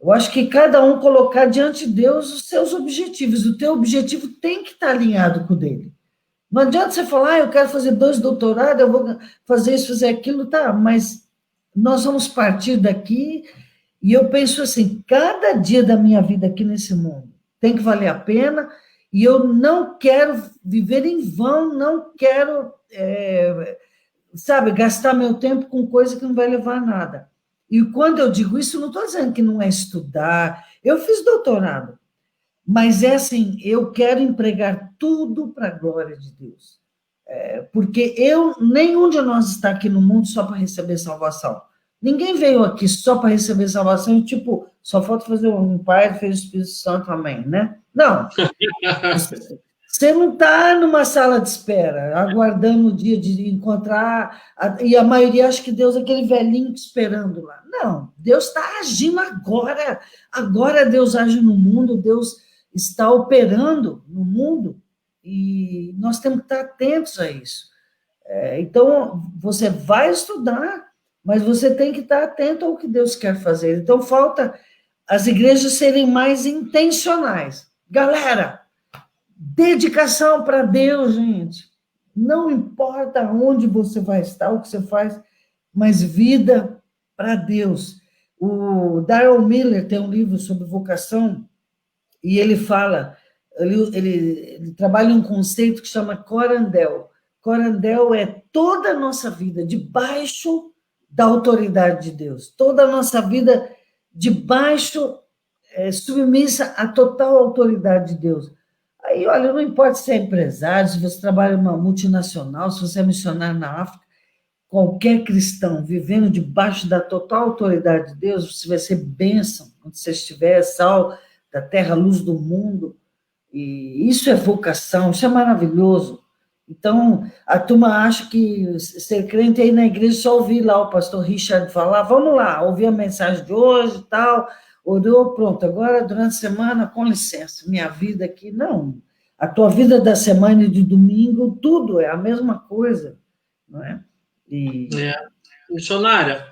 eu acho que cada um colocar diante de Deus os seus objetivos. O teu objetivo tem que estar alinhado com o dele. Não adianta você falar, eu quero fazer 2 doutorados, eu vou fazer isso, fazer aquilo, tá, mas nós vamos partir daqui, e eu penso assim, cada dia da minha vida aqui nesse mundo tem que valer a pena, e eu não quero viver em vão, não quero, sabe, gastar meu tempo com coisa que não vai levar a nada. E quando eu digo isso, não estou dizendo que não é estudar, eu fiz doutorado, mas é assim, eu quero empregar tudo para a glória de Deus. Porque nenhum de nós está aqui no mundo só para receber salvação. Ninguém veio aqui só para receber salvação e, tipo, só falta fazer um Pai, Filho e Espírito Santo, amém, né? Não. Você não está numa sala de espera, aguardando o dia de encontrar, e a maioria acha que Deus é aquele velhinho esperando lá. Não, Deus está agindo agora. Agora Deus age no mundo, Deus está operando no mundo, e nós temos que estar atentos a isso. Então, você vai estudar, mas você tem que estar atento ao que Deus quer fazer. Então, falta as igrejas serem mais intencionais. Galera, dedicação para Deus, gente. Não importa onde você vai estar, o que você faz, mas vida para Deus. O Darrell Miller tem um livro sobre vocação, e ele fala, ele trabalha um conceito que chama Corandel. Corandel é toda a nossa vida debaixo da autoridade de Deus, toda a nossa vida debaixo, submissa à total autoridade de Deus. Aí, olha, não importa se é empresário, se você trabalha em uma multinacional, se você é missionário na África, qualquer cristão vivendo debaixo da total autoridade de Deus, você vai ser bênção, onde você estiver, sal da terra, luz do mundo, e isso é vocação, isso é maravilhoso. Então, a turma acha que ser crente é ir na igreja só ouvir lá o pastor Richard falar, vamos lá, ouvir a mensagem de hoje e tal, orou, pronto, agora durante a semana, com licença, minha vida aqui, não. A tua vida da semana e de domingo, tudo é a mesma coisa, não é? Missionária,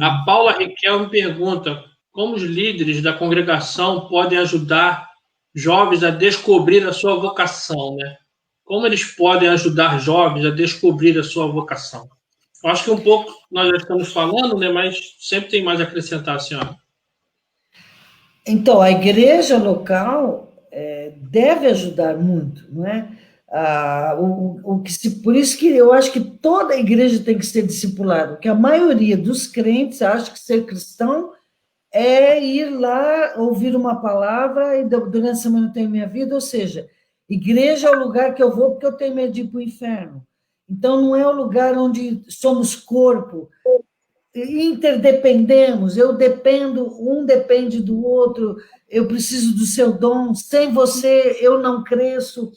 a Paula Riquel me pergunta como os líderes da congregação podem ajudar jovens a descobrir a sua vocação, né? Como eles podem ajudar jovens a descobrir a sua vocação? Eu acho que um pouco nós já estamos falando, né? Mas sempre tem mais a acrescentar, senhora. Então, a igreja local deve ajudar muito, não é? Por isso que eu acho que toda a igreja tem que ser discipulada, porque a maioria dos crentes acha que ser cristão é ir lá, ouvir uma palavra e durante a semana eu tenho minha vida, ou seja, igreja é o lugar que eu vou porque eu tenho medo de ir para o inferno. Então, não é o lugar onde somos corpo, interdependemos, eu dependo, um depende do outro, eu preciso do seu dom, sem você eu não cresço.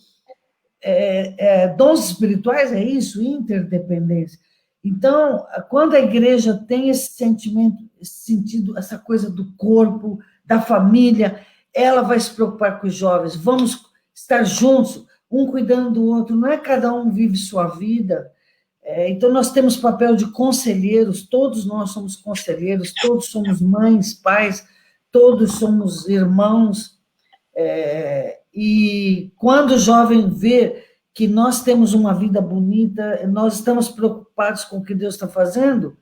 Dons espirituais é isso, interdependência. Então, quando a igreja tem esse sentimento, esse sentido, essa coisa do corpo, da família, ela vai se preocupar com os jovens, vamos estar juntos, um cuidando do outro, não é cada um vive sua vida. Então, nós temos papel de conselheiros, todos nós somos conselheiros, todos somos mães, pais, todos somos irmãos, e quando o jovem vê que nós temos uma vida bonita, nós estamos preocupados com o que Deus está fazendo,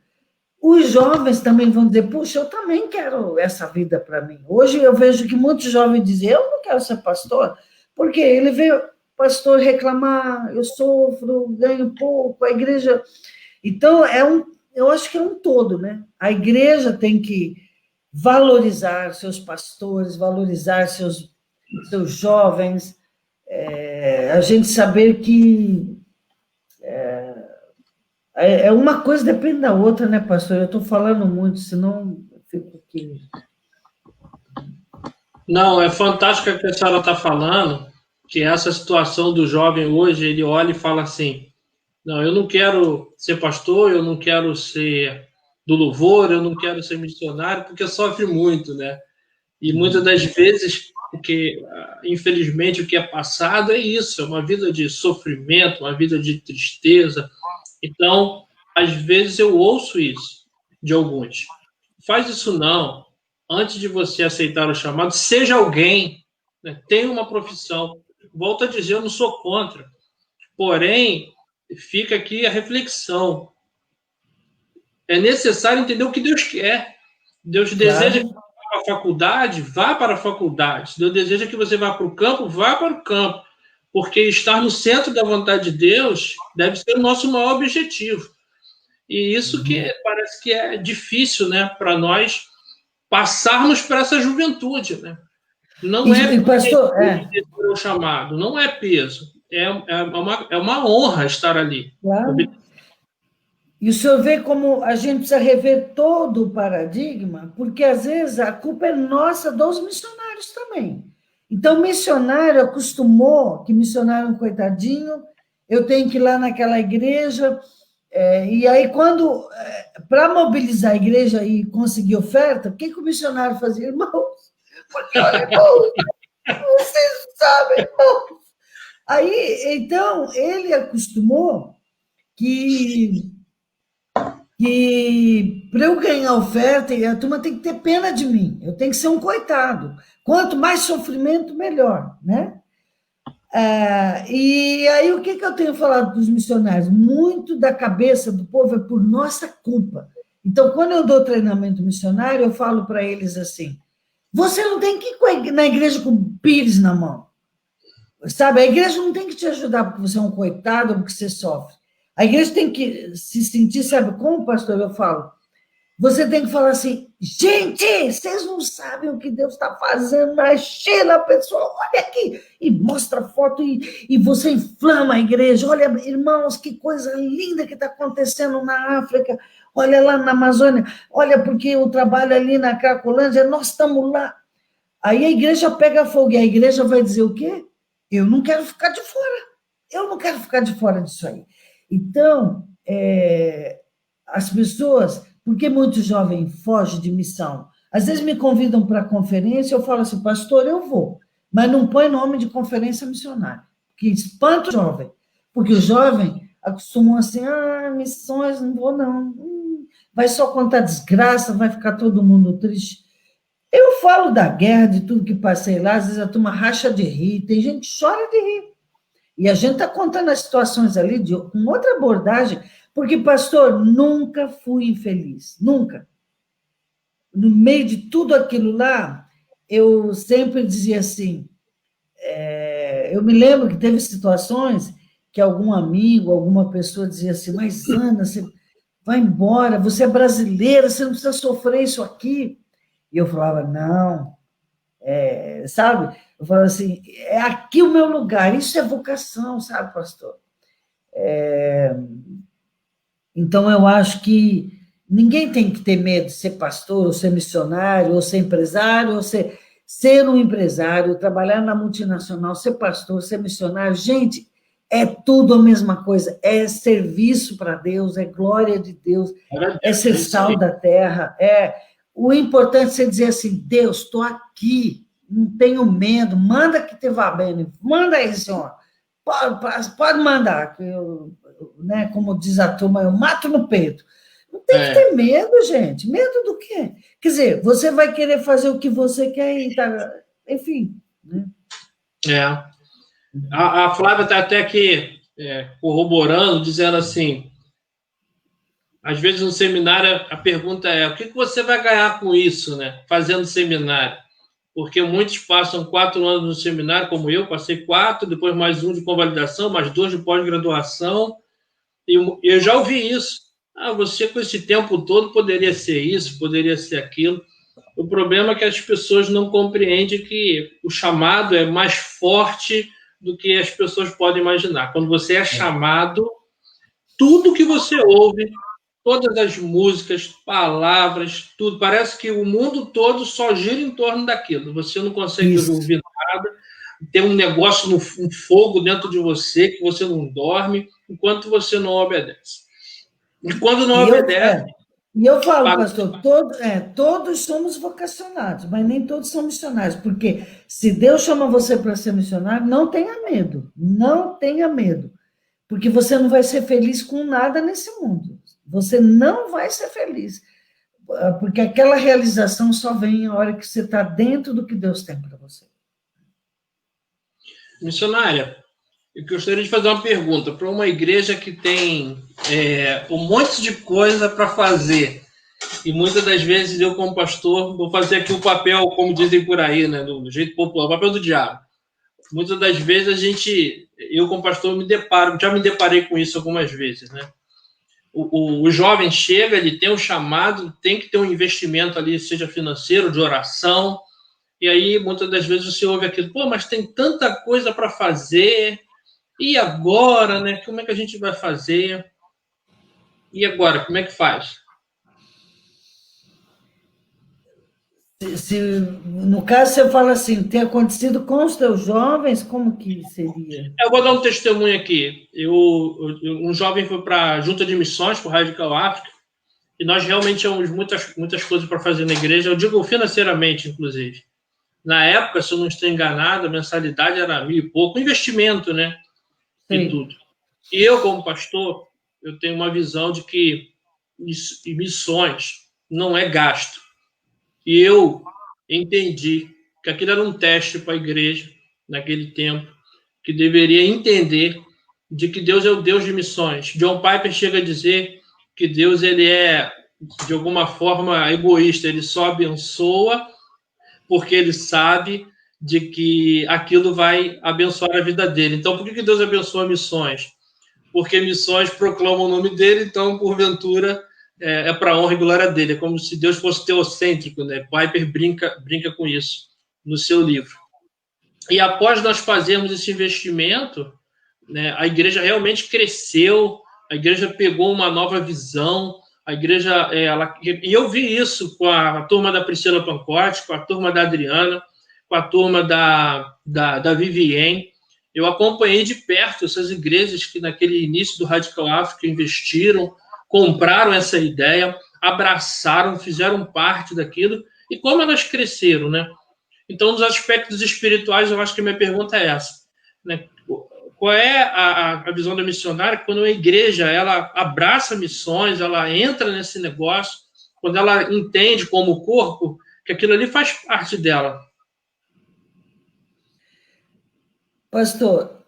os jovens também vão dizer, puxa, eu também quero essa vida para mim. Hoje eu vejo que muitos jovens dizem, eu não quero ser pastor, porque ele veio, pastor, reclamar, eu sofro, ganho pouco, a igreja... Então, eu acho que é um todo, né? A igreja tem que valorizar seus pastores, valorizar seus jovens, a gente saber que uma coisa depende da outra, né, pastor? Eu estou falando muito, senão eu fico aqui. Não, é fantástico o que a senhora está falando, que essa situação do jovem hoje, ele olha e fala assim, não, eu não quero ser pastor, eu não quero ser do louvor, eu não quero ser missionário, porque sofre muito, né? E muitas das vezes porque, infelizmente, o que é passado é isso, é uma vida de sofrimento, uma vida de tristeza. Então, às vezes eu ouço isso de alguns. Faz isso não. Antes de você aceitar o chamado, seja alguém, né? Tenha uma profissão. Volto a dizer, eu não sou contra. Porém, fica aqui a reflexão. É necessário entender o que Deus quer. Deus deseja que você vá para a faculdade, vá para a faculdade. Deus deseja que você vá para o campo, vá para o campo. Porque estar no centro da vontade de Deus deve ser o nosso maior objetivo. E isso que parece que é difícil, né, para nós passarmos para essa juventude, né? Não é pastor, o chamado, não é peso. É uma honra estar ali. Claro. E o senhor vê como a gente precisa rever todo o paradigma, porque às vezes a culpa é nossa dos missionários também. Então, o missionário acostumou, que missionário é um coitadinho, eu tenho que ir lá naquela igreja, e aí para mobilizar a igreja e conseguir oferta, o que o missionário fazia? Irmãos, porque olha, irmãos, vocês sabem, irmãos. Aí, então, ele acostumou que para eu ganhar oferta, a turma tem que ter pena de mim, eu tenho que ser um coitado. Quanto mais sofrimento, melhor, né? E aí, o que eu tenho falado dos missionários? Muito da cabeça do povo é por nossa culpa. Então, quando eu dou treinamento missionário, eu falo para eles assim, você não tem que ir na igreja com pires na mão. Sabe, a igreja não tem que te ajudar porque você é um coitado ou porque você sofre. A igreja tem que se sentir, sabe como, pastor, eu falo? Você tem que falar assim, gente, vocês não sabem o que Deus está fazendo na Sheila, pessoal, olha aqui, e mostra a foto, e você inflama a igreja, olha, irmãos, que coisa linda que está acontecendo na África, olha lá na Amazônia, olha, porque eu trabalho ali na Cracolândia, nós estamos lá. Aí a igreja pega fogo, e a igreja vai dizer o quê? Eu não quero ficar de fora, eu não quero ficar de fora disso aí. Então, as pessoas, porque muito jovem foge de missão, às vezes me convidam para conferência, eu falo assim, pastor, eu vou, mas não põe nome de conferência missionária, que espanta o jovem, porque o jovem acostumou assim, missões, não vou não, vai só contar desgraça, vai ficar todo mundo triste. Eu falo da guerra, de tudo que passei lá, às vezes a turma racha de rir, tem gente que chora de rir. E a gente está contando as situações ali com outra abordagem, porque, pastor, nunca fui infeliz, nunca. No meio de tudo aquilo lá, eu sempre dizia assim, eu me lembro que teve situações que algum amigo, alguma pessoa dizia assim, mas Ana, você vai embora, você é brasileira, você não precisa sofrer isso aqui. E eu falava, não, sabe? Eu falava assim, é aqui o meu lugar, isso é vocação, sabe, pastor? Então, eu acho que ninguém tem que ter medo de ser pastor, ou ser missionário, ou ser empresário, ou ser um empresário, trabalhar na multinacional, ser pastor, ser missionário. Gente, é tudo a mesma coisa, é serviço para Deus, é glória de Deus, é ser sal da terra, o importante é você dizer assim, Deus, estou aqui, não tenho medo, manda que te vá bem, manda aí, Senhor, pode mandar, que eu, né, como diz a turma, eu mato no peito. Não tem que ter medo, gente, medo do quê? Quer dizer, você vai querer fazer o que você quer e tá, enfim. Né? A Flávia está até aqui corroborando, dizendo assim, às vezes no seminário a pergunta é, o que você vai ganhar com isso, né? Fazendo seminário? Porque muitos passam 4 anos no seminário, como eu, passei 4, depois mais 1 de convalidação, mais 2 de pós-graduação, e eu já ouvi isso. Você com esse tempo todo poderia ser isso, poderia ser aquilo. O problema é que as pessoas não compreendem que o chamado é mais forte do que as pessoas podem imaginar. Quando você é chamado, tudo que você ouve, todas as músicas, palavras, tudo, parece que o mundo todo só gira em torno daquilo. Você não consegue ouvir nada, tem um negócio, um fogo dentro de você que você não dorme, enquanto você não obedece. E quando não obedece, E eu falo, pastor, todos somos vocacionados, mas nem todos são missionários, porque se Deus chama você para ser missionário, não tenha medo, não tenha medo, porque você não vai ser feliz com nada nesse mundo. Você não vai ser feliz, porque aquela realização só vem a hora que você está dentro do que Deus tem para você. Missionária, eu gostaria de fazer uma pergunta para uma igreja que tem um monte de coisa para fazer. E muitas das vezes eu, como pastor, vou fazer aqui o papel, como dizem por aí, né, do jeito popular, o papel do diabo. Muitas das vezes eu como pastor, já me deparei com isso algumas vezes, né? O jovem chega, ele tem um chamado, tem que ter um investimento ali, seja financeiro, de oração, e aí muitas das vezes você ouve aquilo, pô, mas tem tanta coisa para fazer, e agora, né? Como é que a gente vai fazer? E agora, como é que faz? No caso, você fala assim, tem acontecido com os teus jovens, como que seria? Eu vou dar um testemunho aqui. Um jovem foi para a Junta de Missões, para o Radical África, e nós realmente tínhamos muitas coisas para fazer na igreja, eu digo financeiramente, inclusive. Na época, se eu não estou enganado, a mensalidade era 1.000 e pouco, investimento, né? Sim. E tudo. E eu, como pastor, eu tenho uma visão de que missões não é gasto. E eu entendi que aquilo era um teste para a igreja, naquele tempo, que deveria entender de que Deus é o Deus de missões. John Piper chega a dizer que Deus ele é, de alguma forma, egoísta. Ele só abençoa porque ele sabe de que aquilo vai abençoar a vida dele. Então, por que Deus abençoa missões? Porque missões proclamam o nome dele, então, porventura, para a honra e glória dele. É como se Deus fosse teocêntrico, né? Piper brinca com isso no seu livro. E após nós fazermos esse investimento, né, a igreja realmente cresceu, a igreja pegou uma nova visão, a igreja... e eu vi isso com a turma da Priscila Pancotti, com a turma da Adriana, com a turma da Vivien. Eu acompanhei de perto essas igrejas que naquele início do Radical África investiram, compraram essa ideia, abraçaram, fizeram parte daquilo, e como elas cresceram, né? Então, nos aspectos espirituais, eu acho que a minha pergunta é essa, né? Qual é a visão da missionária quando a igreja ela abraça missões, ela entra nesse negócio, quando ela entende como corpo que aquilo ali faz parte dela? Pastor,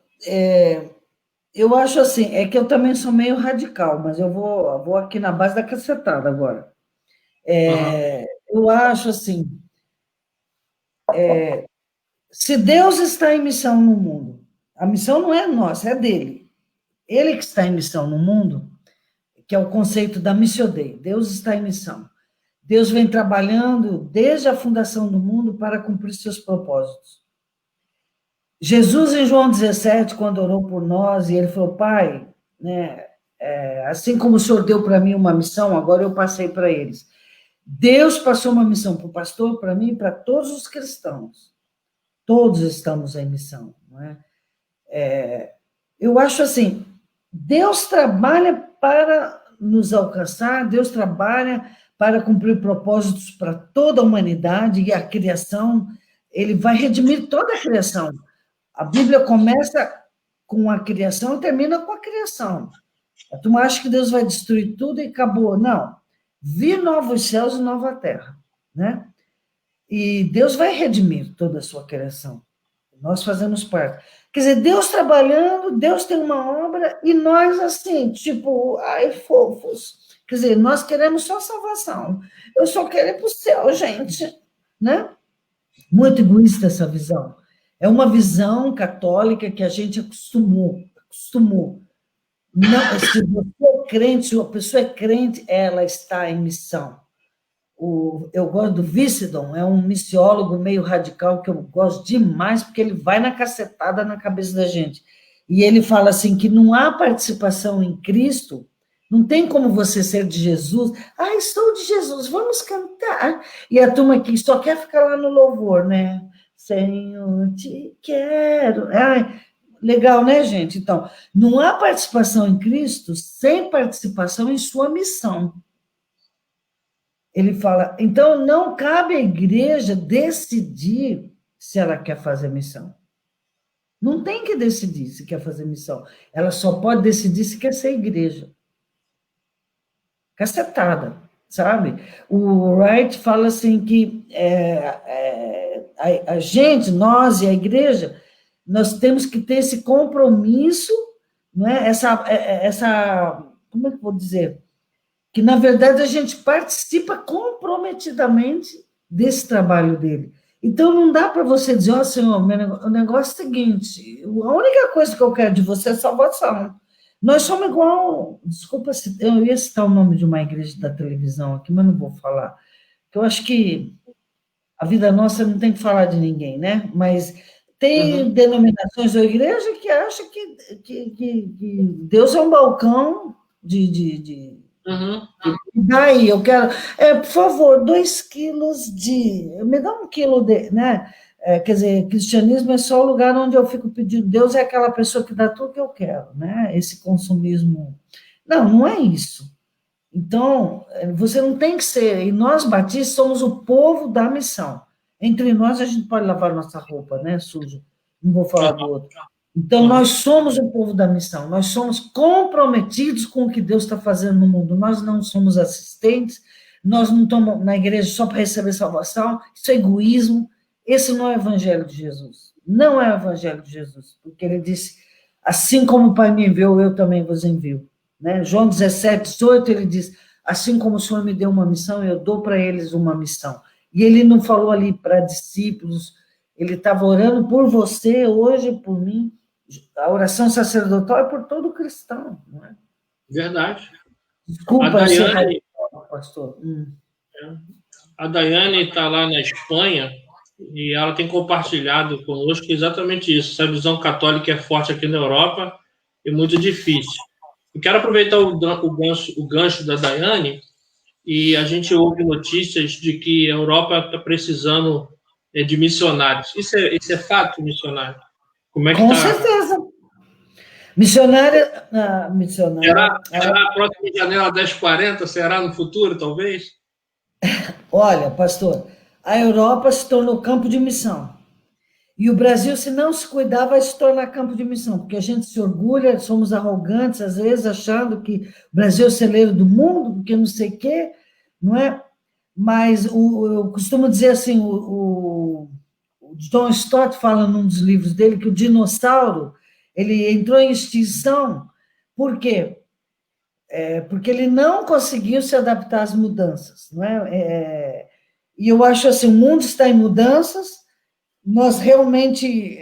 eu acho assim, é que eu também sou meio radical, mas eu vou aqui na base da cacetada agora. Eu acho assim, se Deus está em missão no mundo, a missão não é nossa, é dele. Ele que está em missão no mundo, que é o conceito da Missio Dei. Deus está em missão. Deus vem trabalhando desde a fundação do mundo para cumprir seus propósitos. Jesus, em João 17, quando orou por nós, e ele falou, Pai, né, assim como o Senhor deu para mim uma missão, agora eu passei para eles. Deus passou uma missão para o pastor, para mim e para todos os cristãos. Todos estamos em missão. Não é? Eu acho assim, Deus trabalha para nos alcançar, Deus trabalha para cumprir propósitos para toda a humanidade e a criação, ele vai redimir toda a criação. A Bíblia começa com a criação e termina com a criação. A turma acha que Deus vai destruir tudo e acabou. Não. Vi novos céus e nova terra, né? E Deus vai redimir toda a sua criação. Nós fazemos parte. Quer dizer, Deus trabalhando, Deus tem uma obra, e nós, assim, tipo, ai, fofos. Quer dizer, nós queremos só salvação. Eu só quero ir para o céu, gente. Né? Muito egoísta essa visão. É uma visão católica que a gente acostumou. Não, se você é crente, se a pessoa é crente, ela está em missão. Eu gosto do Vissidon, é um missiólogo meio radical que eu gosto demais, porque ele vai na cacetada na cabeça da gente. E ele fala assim, que não há participação em Cristo, não tem como você ser de Jesus. Ah, sou de Jesus, vamos cantar. E a turma aqui só quer ficar lá no louvor, né? Senhor, te quero. Ai, legal, né, gente? Então, não há participação em Cristo sem participação em sua missão. Ele fala, então não cabe à igreja decidir se ela quer fazer missão. Não tem que decidir se quer fazer missão. Ela só pode decidir se quer ser igreja. Cacetada, sabe? O Wright fala assim que a gente, nós e a igreja, nós temos que ter esse compromisso, não é? Como é que eu vou dizer? Que, na verdade, a gente participa comprometidamente desse trabalho dele. Então, não dá para você dizer, ó, Senhor, o negócio é o seguinte, a única coisa que eu quero de você é salvação. Nós somos igual, desculpa, eu ia citar o nome de uma igreja da televisão aqui, mas não vou falar, porque eu acho que a vida nossa não tem que falar de ninguém, né? Mas tem denominações ou igreja que acham que Deus é um balcão de daí, eu quero, por favor, 2 quilos me dá 1 quilo né? Quer dizer, cristianismo é só o lugar onde eu fico pedindo, Deus é aquela pessoa que dá tudo que eu quero, né? Esse consumismo. Não é isso. Então, você não tem que ser, e nós batistas somos o povo da missão. Entre nós, a gente pode lavar nossa roupa, né, suja. Não vou falar do outro. Então, nós somos o povo da missão, nós somos comprometidos com o que Deus está fazendo no mundo, nós não somos assistentes, nós não estamos na igreja só para receber salvação, isso é egoísmo, esse não é o evangelho de Jesus, não é o evangelho de Jesus, porque ele disse, assim como o Pai me enviou, eu também vos envio, né? João 17, 18, ele diz, assim como o Senhor me deu uma missão, eu dou para eles uma missão, e ele não falou ali para discípulos, ele estava orando por você hoje, por mim. A oração sacerdotal é por todo cristão, não é? Verdade. Desculpa, Daiane, pastor. A Daiane está lá na Espanha e ela tem compartilhado conosco exatamente isso. Essa visão católica é forte aqui na Europa e muito difícil. Eu quero aproveitar o gancho da Daiane e a gente ouve notícias de que a Europa está precisando de missionários. Isso é fato, missionário? Como é que Com tá? certeza. Missionária. Será a próxima janela 1040? Será no futuro, talvez? Olha, pastor, a Europa se tornou campo de missão. E o Brasil, se não se cuidar, vai se tornar campo de missão, porque a gente se orgulha, somos arrogantes, às vezes, achando que o Brasil é o celeiro do mundo, porque não sei o quê, não é? Mas eu costumo dizer assim, o John Stott fala num dos livros dele que o dinossauro ele entrou em extinção, por quê? Porque ele não conseguiu se adaptar às mudanças, não é? E eu acho assim, o mundo está em mudanças, nós realmente,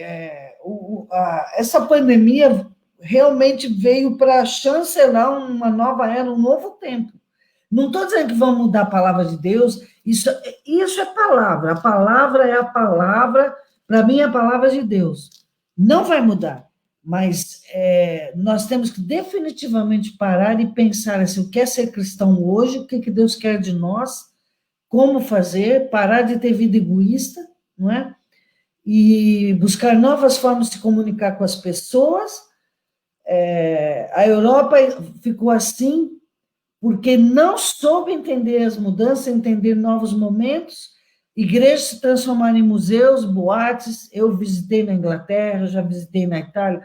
essa pandemia realmente veio para chancelar uma nova era, um novo tempo. Não estou dizendo que vão mudar a palavra de Deus, isso é palavra, a palavra é a palavra, para mim é a palavra de Deus. Não vai mudar, mas nós temos que definitivamente parar e pensar assim, o que é ser cristão hoje, o que Deus quer de nós, como fazer, parar de ter vida egoísta, não é? E buscar novas formas de se comunicar com as pessoas. A Europa ficou assim porque não soube entender as mudanças, entender novos momentos, igrejas se transformaram em museus, boates. Eu visitei na Inglaterra, já visitei na Itália,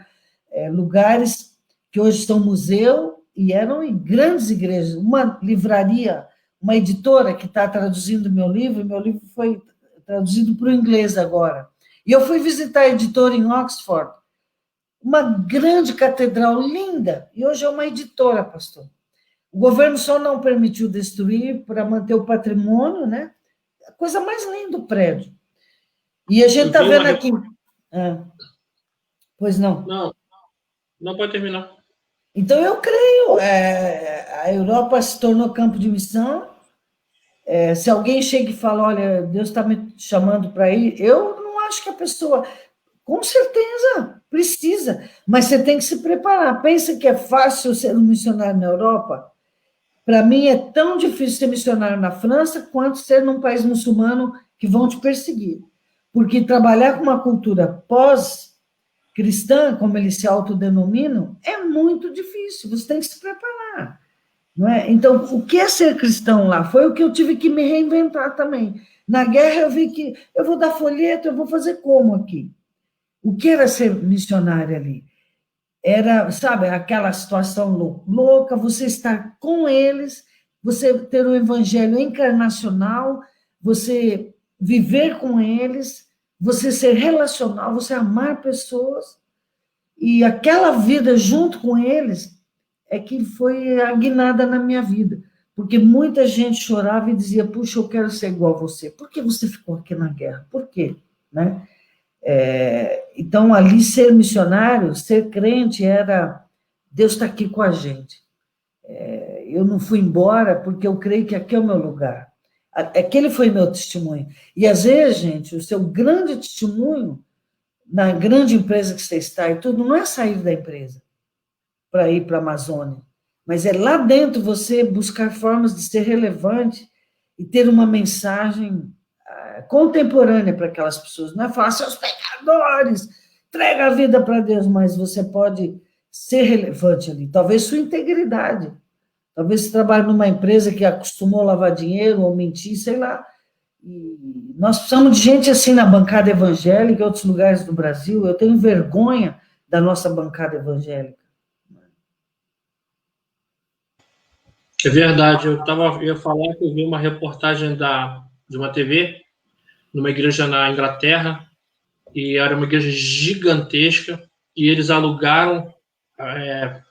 lugares que hoje são museu e eram grandes igrejas. Uma livraria, uma editora que está traduzindo meu livro foi traduzido para o inglês agora. E eu fui visitar a editora em Oxford, uma grande catedral linda, e hoje é uma editora, pastor. O governo só não permitiu destruir para manter o patrimônio, né? A coisa mais linda o prédio. E a gente está vendo aqui... Pois não? Não pode terminar. Então, eu creio, a Europa se tornou campo de missão. Se alguém chega e fala, olha, Deus está me chamando para ir, eu não acho que a pessoa... Com certeza, precisa, mas você tem que se preparar. Pensa que é fácil ser um missionário na Europa? Para mim é tão difícil ser missionário na França quanto ser num país muçulmano que vão te perseguir. Porque trabalhar com uma cultura pós-cristã, como eles se autodenominam, é muito difícil, você tem que se preparar. não é? Então, o que é ser cristão lá? Foi o que eu tive que me reinventar também. Na guerra eu vi que eu vou dar folheto, eu vou fazer como aqui? O que era ser missionário ali? Era, sabe, aquela situação louca, você estar com eles, você ter um evangelho encarnacional, você viver com eles, você ser relacional, você amar pessoas, e aquela vida junto com eles é que foi a guinada na minha vida. Porque muita gente chorava e dizia, puxa, eu quero ser igual a você. Por que você ficou aqui na guerra? Por quê? Né? Então, ali, ser missionário, ser crente, era Deus está aqui com a gente. Eu não fui embora porque eu creio que aqui é o meu lugar. Aquele foi meu testemunho. E, às vezes, gente, o seu grande testemunho, na grande empresa que você está e tudo, não é sair da empresa para ir para a Amazônia, mas é lá dentro você buscar formas de ser relevante e ter uma mensagem contemporânea para aquelas pessoas. Não é falar, seus pecadores, entrega a vida para Deus, mas você pode ser relevante ali. Talvez sua integridade. Talvez você trabalhe numa empresa que acostumou a lavar dinheiro ou mentir, sei lá. E nós precisamos de gente assim na bancada evangélica, em outros lugares do Brasil. Eu tenho vergonha da nossa bancada evangélica. É verdade, ia falar que eu vi uma reportagem de uma TV, numa igreja na Inglaterra, e era uma igreja gigantesca, e eles alugaram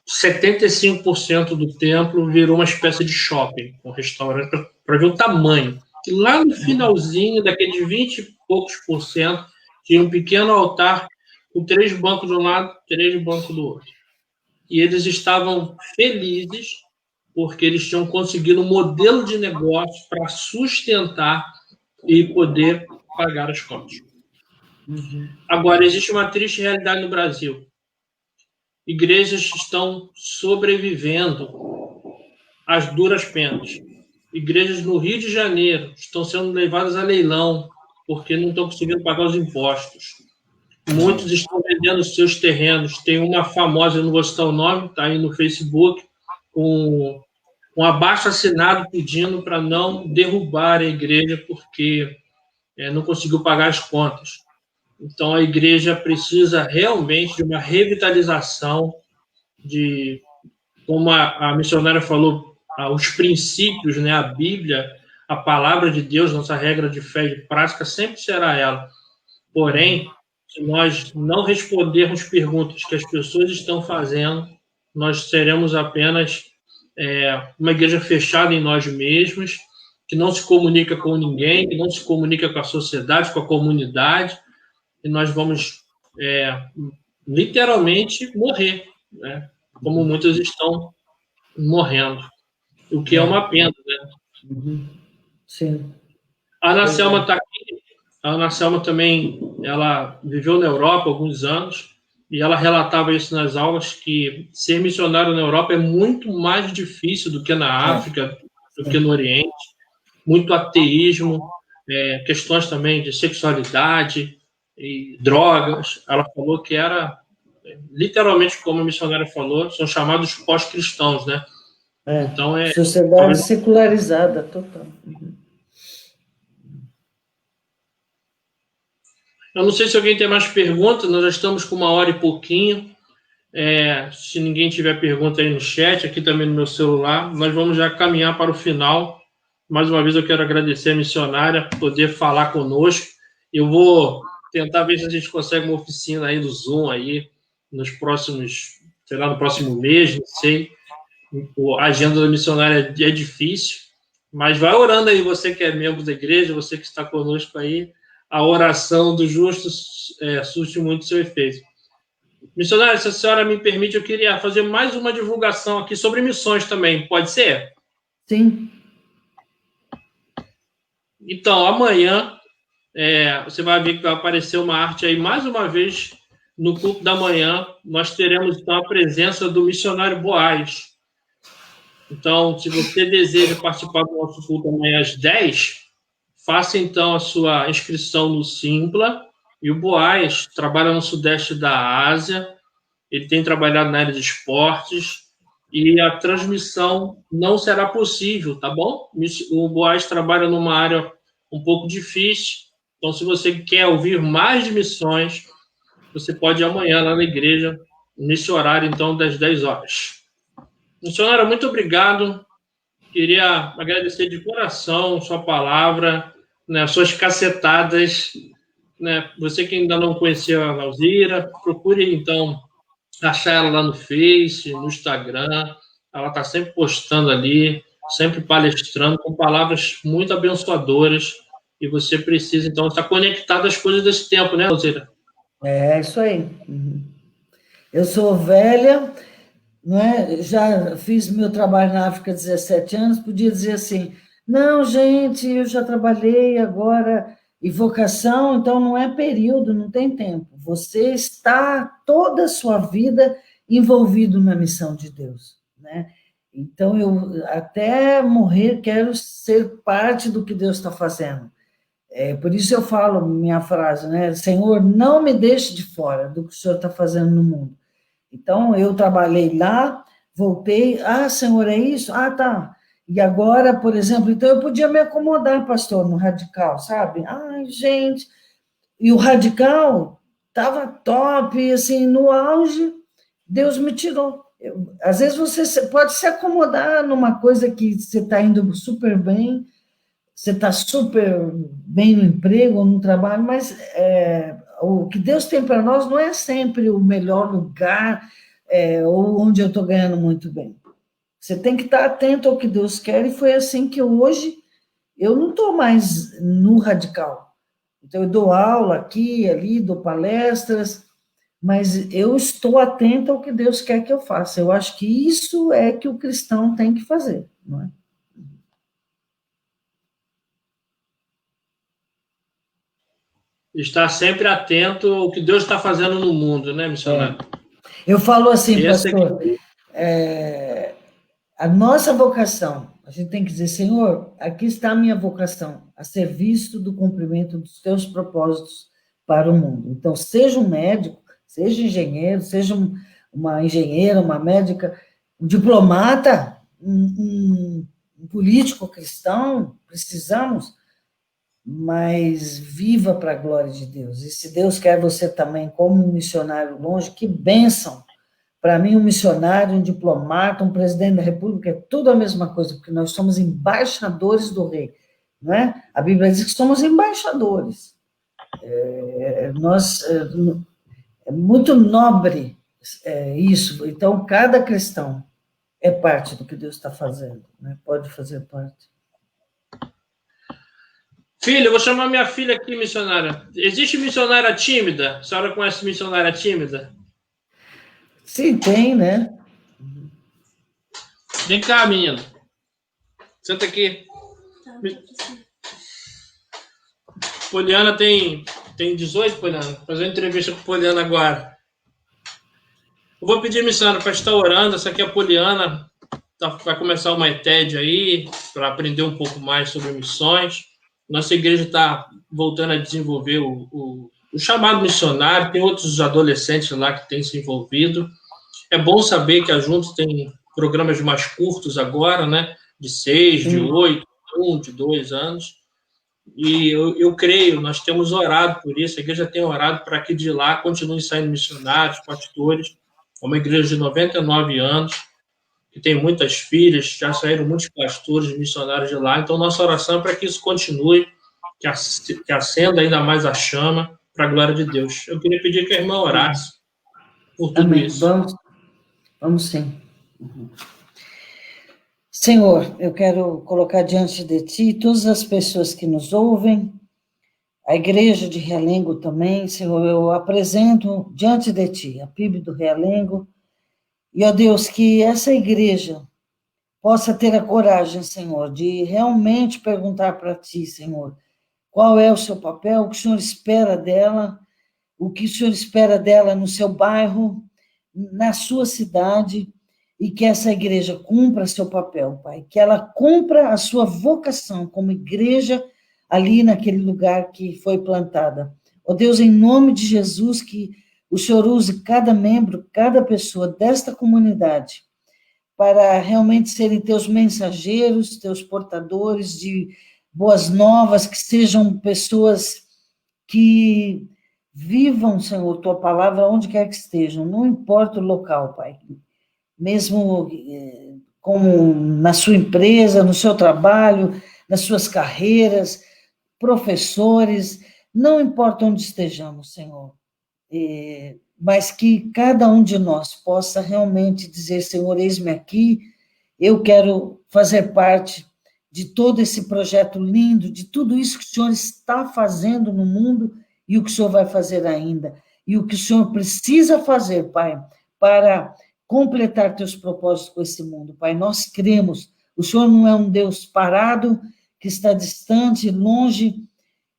75% do templo, virou uma espécie de shopping, um restaurante, para ver o tamanho. E lá no finalzinho, daqueles 20 e poucos por cento, tinha um pequeno altar com 3 bancos de um lado, 3 bancos do outro. E eles estavam felizes porque eles tinham conseguido um modelo de negócio para sustentar e poder pagar as contas. Uhum. Agora, existe uma triste realidade no Brasil. Igrejas estão sobrevivendo às duras penas. Igrejas no Rio de Janeiro estão sendo levadas a leilão porque não estão conseguindo pagar os impostos. Muitos estão vendendo seus terrenos. Tem uma famosa, eu não vou citar o nome, está aí no Facebook, com um abaixo-assinado pedindo para não derrubar a igreja porque não conseguiu pagar as contas. Então, a igreja precisa realmente de uma revitalização, de, como a missionária falou, os princípios, né, a Bíblia, a palavra de Deus, nossa regra de fé e de prática, sempre será ela. Porém, se nós não respondermos perguntas que as pessoas estão fazendo, nós seremos apenas uma igreja fechada em nós mesmos, que não se comunica com ninguém, que não se comunica com a sociedade, com a comunidade, e nós vamos literalmente morrer, né? Como muitos estão morrendo, o que é uma pena, né? Uhum. Sim. A Ana Selma está aqui. A Ana Selma também, ela viveu na Europa há alguns anos, e ela relatava isso nas aulas, que ser missionário na Europa é muito mais difícil do que na África, do que no Oriente. Muito ateísmo, questões também de sexualidade e drogas. Ela falou que era, literalmente, como a missionária falou, são chamados pós-cristãos, né? Então, sociedade secularizada, total. Eu não sei se alguém tem mais perguntas, nós já estamos com 1 hora e pouquinho. Se ninguém tiver pergunta aí no chat, aqui também no meu celular, nós vamos já caminhar para o final. Mais uma vez eu quero agradecer a missionária por poder falar conosco. Eu vou tentar ver se a gente consegue uma oficina aí do Zoom aí nos próximos, sei lá, no próximo mês, não sei. A agenda da missionária é difícil, mas vai orando aí, você que é membro da igreja, você que está conosco aí, a oração do justo surte muito seu efeito. Missionária, se a senhora me permite, eu queria fazer mais uma divulgação aqui sobre missões também, pode ser? Sim. Então, amanhã, você vai ver que vai aparecer uma arte aí, mais uma vez, no culto da manhã, nós teremos, então, a presença do missionário Boaz. Então, se você deseja participar do nosso culto amanhã às 10, faça, então, a sua inscrição no Simpla. E o Boaz trabalha no sudeste da Ásia, ele tem trabalhado na área de esportes, e a transmissão não será possível, tá bom? O Boaz trabalha numa área um pouco difícil, então se você quer ouvir mais de missões, você pode ir amanhã lá na igreja, nesse horário, então, das 10 horas. Missionária, muito obrigado. Queria agradecer de coração sua palavra, né, suas cacetadas. Né? Você que ainda não conheceu a Alzira, procure, então, achar ela lá no Face, no Instagram. Ela está sempre postando ali, sempre palestrando com palavras muito abençoadoras. E você precisa, então, estar conectado às coisas desse tempo, né, Alzira? É isso aí. Eu sou velha, não é? Já fiz meu trabalho na África há 17 anos, podia dizer assim, não, gente, eu já trabalhei agora, e vocação, então não é período, não tem tempo. Você está toda a sua vida envolvido na missão de Deus, né? Então, eu até morrer quero ser parte do que Deus está fazendo. Por isso eu falo minha frase, né? Senhor, não me deixe de fora do que o Senhor está fazendo no mundo. Então, eu trabalhei lá, voltei, Senhor, é isso? Tá. E agora, por exemplo, então eu podia me acomodar, pastor, no radical, sabe? Ai, gente, e o radical estava top, assim, no auge, Deus me tirou. Às vezes você pode se acomodar numa coisa que você está indo super bem, você está super bem no emprego ou no trabalho, mas o que Deus tem para nós não é sempre o melhor lugar ou onde eu estou ganhando muito bem. Você tem que estar atento ao que Deus quer, e foi assim que hoje eu não estou mais no radical. Então, eu dou aula aqui, ali, dou palestras, mas eu estou atento ao que Deus quer que eu faça. Eu acho que isso é que o cristão tem que fazer, não é? Estar sempre atento ao que Deus está fazendo no mundo, né, missionário? Eu falo assim, Esse pastor, aqui. a nossa vocação, a gente tem que dizer, Senhor, aqui está a minha vocação, a serviço do cumprimento dos teus propósitos para o mundo. Então, seja um médico, seja engenheiro, seja uma engenheira, uma médica, um diplomata, um político cristão, precisamos, mas viva para a glória de Deus. E se Deus quer você também como um missionário longe, que bênção! Para mim, um missionário, um diplomata, um presidente da República, é tudo a mesma coisa, porque nós somos embaixadores do rei, não é? A Bíblia diz que somos embaixadores. É muito nobre isso. Então, cada cristão é parte do que Deus está fazendo, né? Pode fazer parte. Filha, eu vou chamar minha filha aqui, missionária. Existe missionária tímida? A senhora conhece missionária tímida? Sim, tem, né? Vem cá, menina. Senta aqui. Poliana tem 18, Poliana. Vou fazer uma entrevista com Poliana agora. Eu vou pedir, missionária, para estar orando. Essa aqui é a Poliana. Vai começar uma ETED aí, para aprender um pouco mais sobre missões. Nossa igreja está voltando a desenvolver o chamado missionário. Tem outros adolescentes lá que têm se envolvido. É bom saber que a Juntos tem programas mais curtos agora, né? De 6, de 8, de 2 anos. E eu creio, nós temos orado por isso, a igreja tem orado para que de lá continuem saindo missionários, pastores. É uma igreja de 99 anos, que tem muitas filhas, já saíram muitos pastores, missionários de lá. Então, nossa oração é para que isso continue, que acenda ainda mais a chama para a glória de Deus. Eu queria pedir que a irmã orasse por tudo Amém. isso. Vamos sim. Senhor, eu quero colocar diante de Ti todas as pessoas que nos ouvem, a igreja de Realengo também, Senhor, eu apresento diante de Ti a PIB do Realengo, e, ó Deus, que essa igreja possa ter a coragem, Senhor, de realmente perguntar para Ti, Senhor, qual é o seu papel, o que o Senhor espera dela, o que o Senhor espera dela no seu bairro, na sua cidade, e que essa igreja cumpra seu papel, Pai, que ela cumpra a sua vocação como igreja ali naquele lugar que foi plantada. Ó Deus, em nome de Jesus, que o Senhor use cada membro, cada pessoa desta comunidade para realmente serem teus mensageiros, teus portadores de boas novas, que sejam pessoas que vivam, Senhor, tua palavra onde quer que estejam, não importa o local, Pai. Mesmo como na sua empresa, no seu trabalho, nas suas carreiras, professores, não importa onde estejamos, Senhor, mas que cada um de nós possa realmente dizer, Senhor, eis-me aqui, eu quero fazer parte de todo esse projeto lindo, de tudo isso que o Senhor está fazendo no mundo e o que o Senhor vai fazer ainda, e o que o Senhor precisa fazer, Pai, para completar teus propósitos com esse mundo, Pai. Nós cremos, o Senhor não é um Deus parado, que está distante, longe,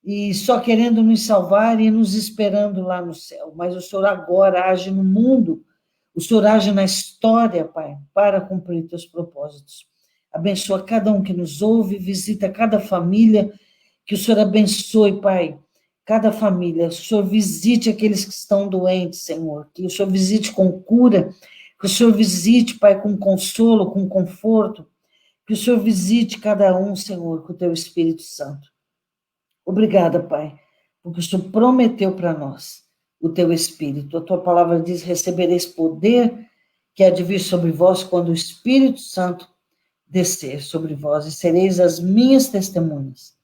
e só querendo nos salvar e nos esperando lá no céu, mas o Senhor agora age no mundo, o Senhor age na história, Pai, para cumprir teus propósitos. Abençoa cada um que nos ouve, visita cada família, que o Senhor abençoe, Pai, cada família, o Senhor visite aqueles que estão doentes, Senhor, que o Senhor visite com cura, que o Senhor visite, Pai, com consolo, com conforto, que o Senhor visite cada um, Senhor, com o teu Espírito Santo. Obrigada, Pai, porque o Senhor prometeu para nós o teu Espírito. A tua palavra diz, recebereis poder que há de vir sobre vós quando o Espírito Santo descer sobre vós, e sereis as minhas testemunhas,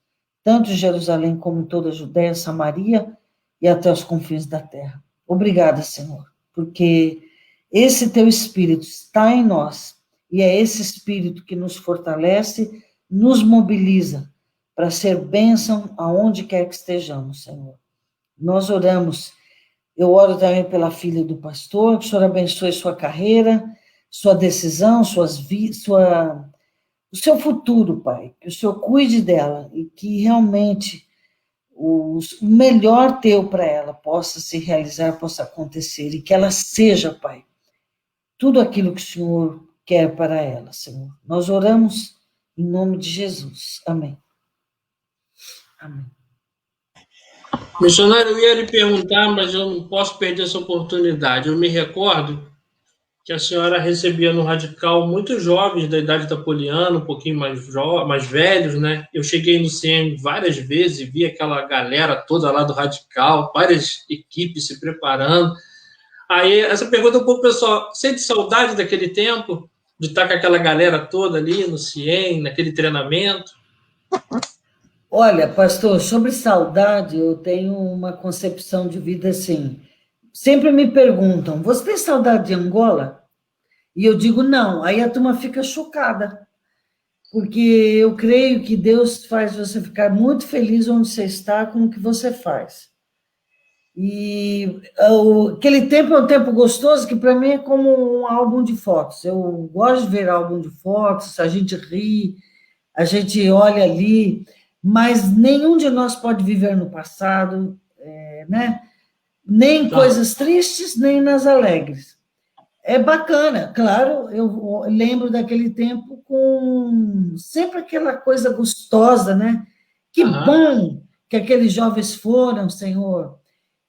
tanto em Jerusalém como em toda a Judéia, Samaria e até os confins da terra. Obrigada, Senhor, porque esse teu Espírito está em nós, e é esse Espírito que nos fortalece, nos mobiliza para ser bênção aonde quer que estejamos, Senhor. Nós oramos, eu oro também pela filha do pastor, que o Senhor abençoe sua carreira, sua decisão, o seu futuro, Pai, que o Senhor cuide dela e que realmente o melhor teu para ela possa se realizar, possa acontecer, e que ela seja, Pai, tudo aquilo que o Senhor quer para ela, Senhor. Nós oramos em nome de Jesus. Amém. Amém. Missionário, eu ia lhe perguntar, mas eu não posso perder essa oportunidade. Eu me recordo que a senhora recebia no Radical muitos jovens da idade da Poliana, um pouquinho mais velhos, né? Eu cheguei no CM várias vezes e vi aquela galera toda lá do Radical, várias equipes se preparando. Aí, essa pergunta um pouco, pessoal, sente saudade daquele tempo, de estar com aquela galera toda ali no CIEM, naquele treinamento? Olha, pastor, sobre saudade, eu tenho uma concepção de vida assim. Sempre me perguntam, você tem saudade de Angola? E eu digo, não. Aí a turma fica chocada, porque eu creio que Deus faz você ficar muito feliz onde você está com o que você faz. E aquele tempo é um tempo gostoso que, para mim, é como um álbum de fotos. Eu gosto de ver álbum de fotos, a gente ri, a gente olha ali, mas nenhum de nós pode viver no passado, né? Nem coisas tristes, nem nas alegres. É bacana, claro, eu lembro daquele tempo com sempre aquela coisa gostosa, né? Que bom que aqueles jovens foram, Senhor.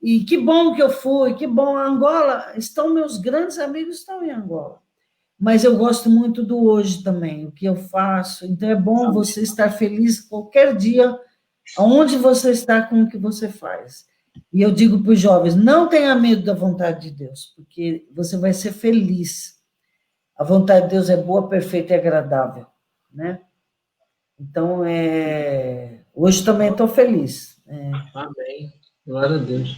E que bom que eu fui, que bom. Angola, meus grandes amigos estão em Angola. Mas eu gosto muito do hoje também, o que eu faço. Então é bom você estar feliz qualquer dia, aonde você está com o que você faz. E eu digo para os jovens, não tenha medo da vontade de Deus, porque você vai ser feliz. A vontade de Deus é boa, perfeita e agradável, né? Então, hoje também estou feliz. Amém. Glória a Deus.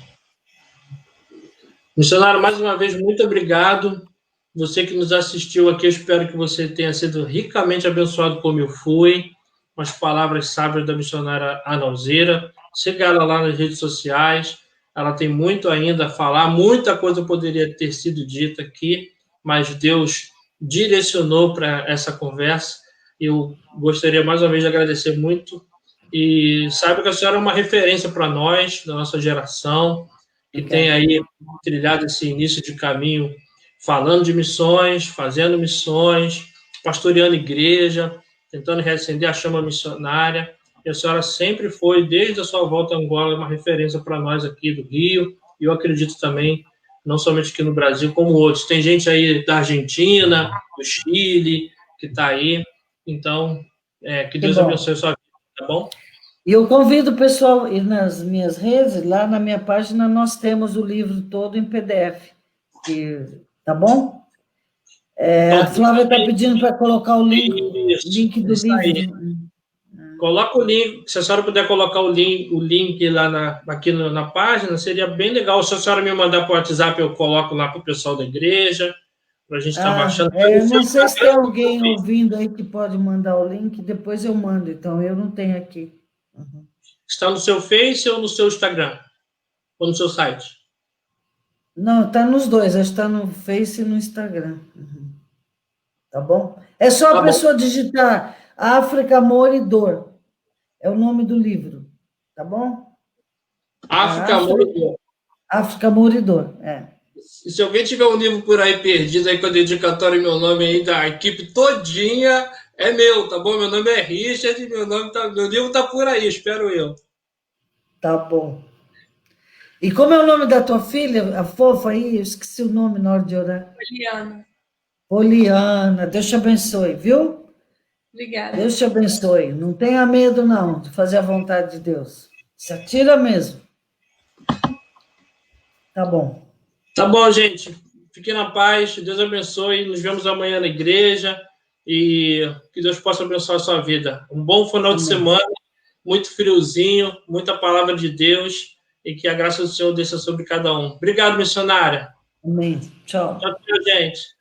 Missionário, mais uma vez, muito obrigado. Você que nos assistiu aqui, eu espero que você tenha sido ricamente abençoado como eu fui, com as palavras sábias da missionária Ana Alzira. Siga ela lá nas redes sociais, ela tem muito ainda a falar, muita coisa poderia ter sido dita aqui, mas Deus direcionou para essa conversa. Eu gostaria mais uma vez de agradecer muito, e saiba que a senhora é uma referência para nós, da nossa geração, que tem aí trilhado esse início de caminho, falando de missões, fazendo missões, pastoreando igreja, tentando reacender a chama missionária. E a senhora sempre foi, desde a sua volta a Angola, uma referência para nós aqui do Rio, e eu acredito também não somente aqui no Brasil, como outros. Tem gente aí da Argentina, do Chile, que está aí. Então, que Deus abençoe a sua vida, tá bom? E eu convido o pessoal a ir nas minhas redes, lá na minha página nós temos o livro todo em PDF. Tá bom? Então, a Flávia está pedindo para colocar o link do livro. Coloca o link, se a senhora puder colocar o link lá aqui na página, seria bem legal. Se a senhora me mandar para o WhatsApp, eu coloco lá para o pessoal da igreja, para a gente estar baixando. Eu não sei se tem alguém ouvindo aí que pode mandar o link, depois eu mando, então eu não tenho aqui. Uhum. Está no seu Face ou no seu Instagram? Ou no seu site? Não, está nos dois, está no Face e no Instagram. Uhum. Tá bom? É só a pessoa digitar África, Amor e Dor. É o nome do livro, tá bom? África, Amor e Dor. África, Amor e Dor, E se alguém tiver um livro por aí perdido aí com a dedicatória e meu nome aí da equipe todinha, é meu, tá bom? Meu nome é Richard, meu livro tá por aí, espero eu. Tá bom. E como é o nome da tua filha, a fofa aí? Eu esqueci o nome na hora de orar. Poliana. Poliana, Deus te abençoe, viu? Obrigada. Deus te abençoe. Não tenha medo, não, de fazer a vontade de Deus. Se atira mesmo. Tá bom. Tá bom, gente. Fiquem na paz. Deus abençoe. Nos vemos amanhã na igreja. E que Deus possa abençoar a sua vida. Um bom final de semana. Muito friozinho. Muita palavra de Deus. E que a graça do Senhor desça sobre cada um. Obrigado, missionária. Amém. Tchau. Tchau, gente.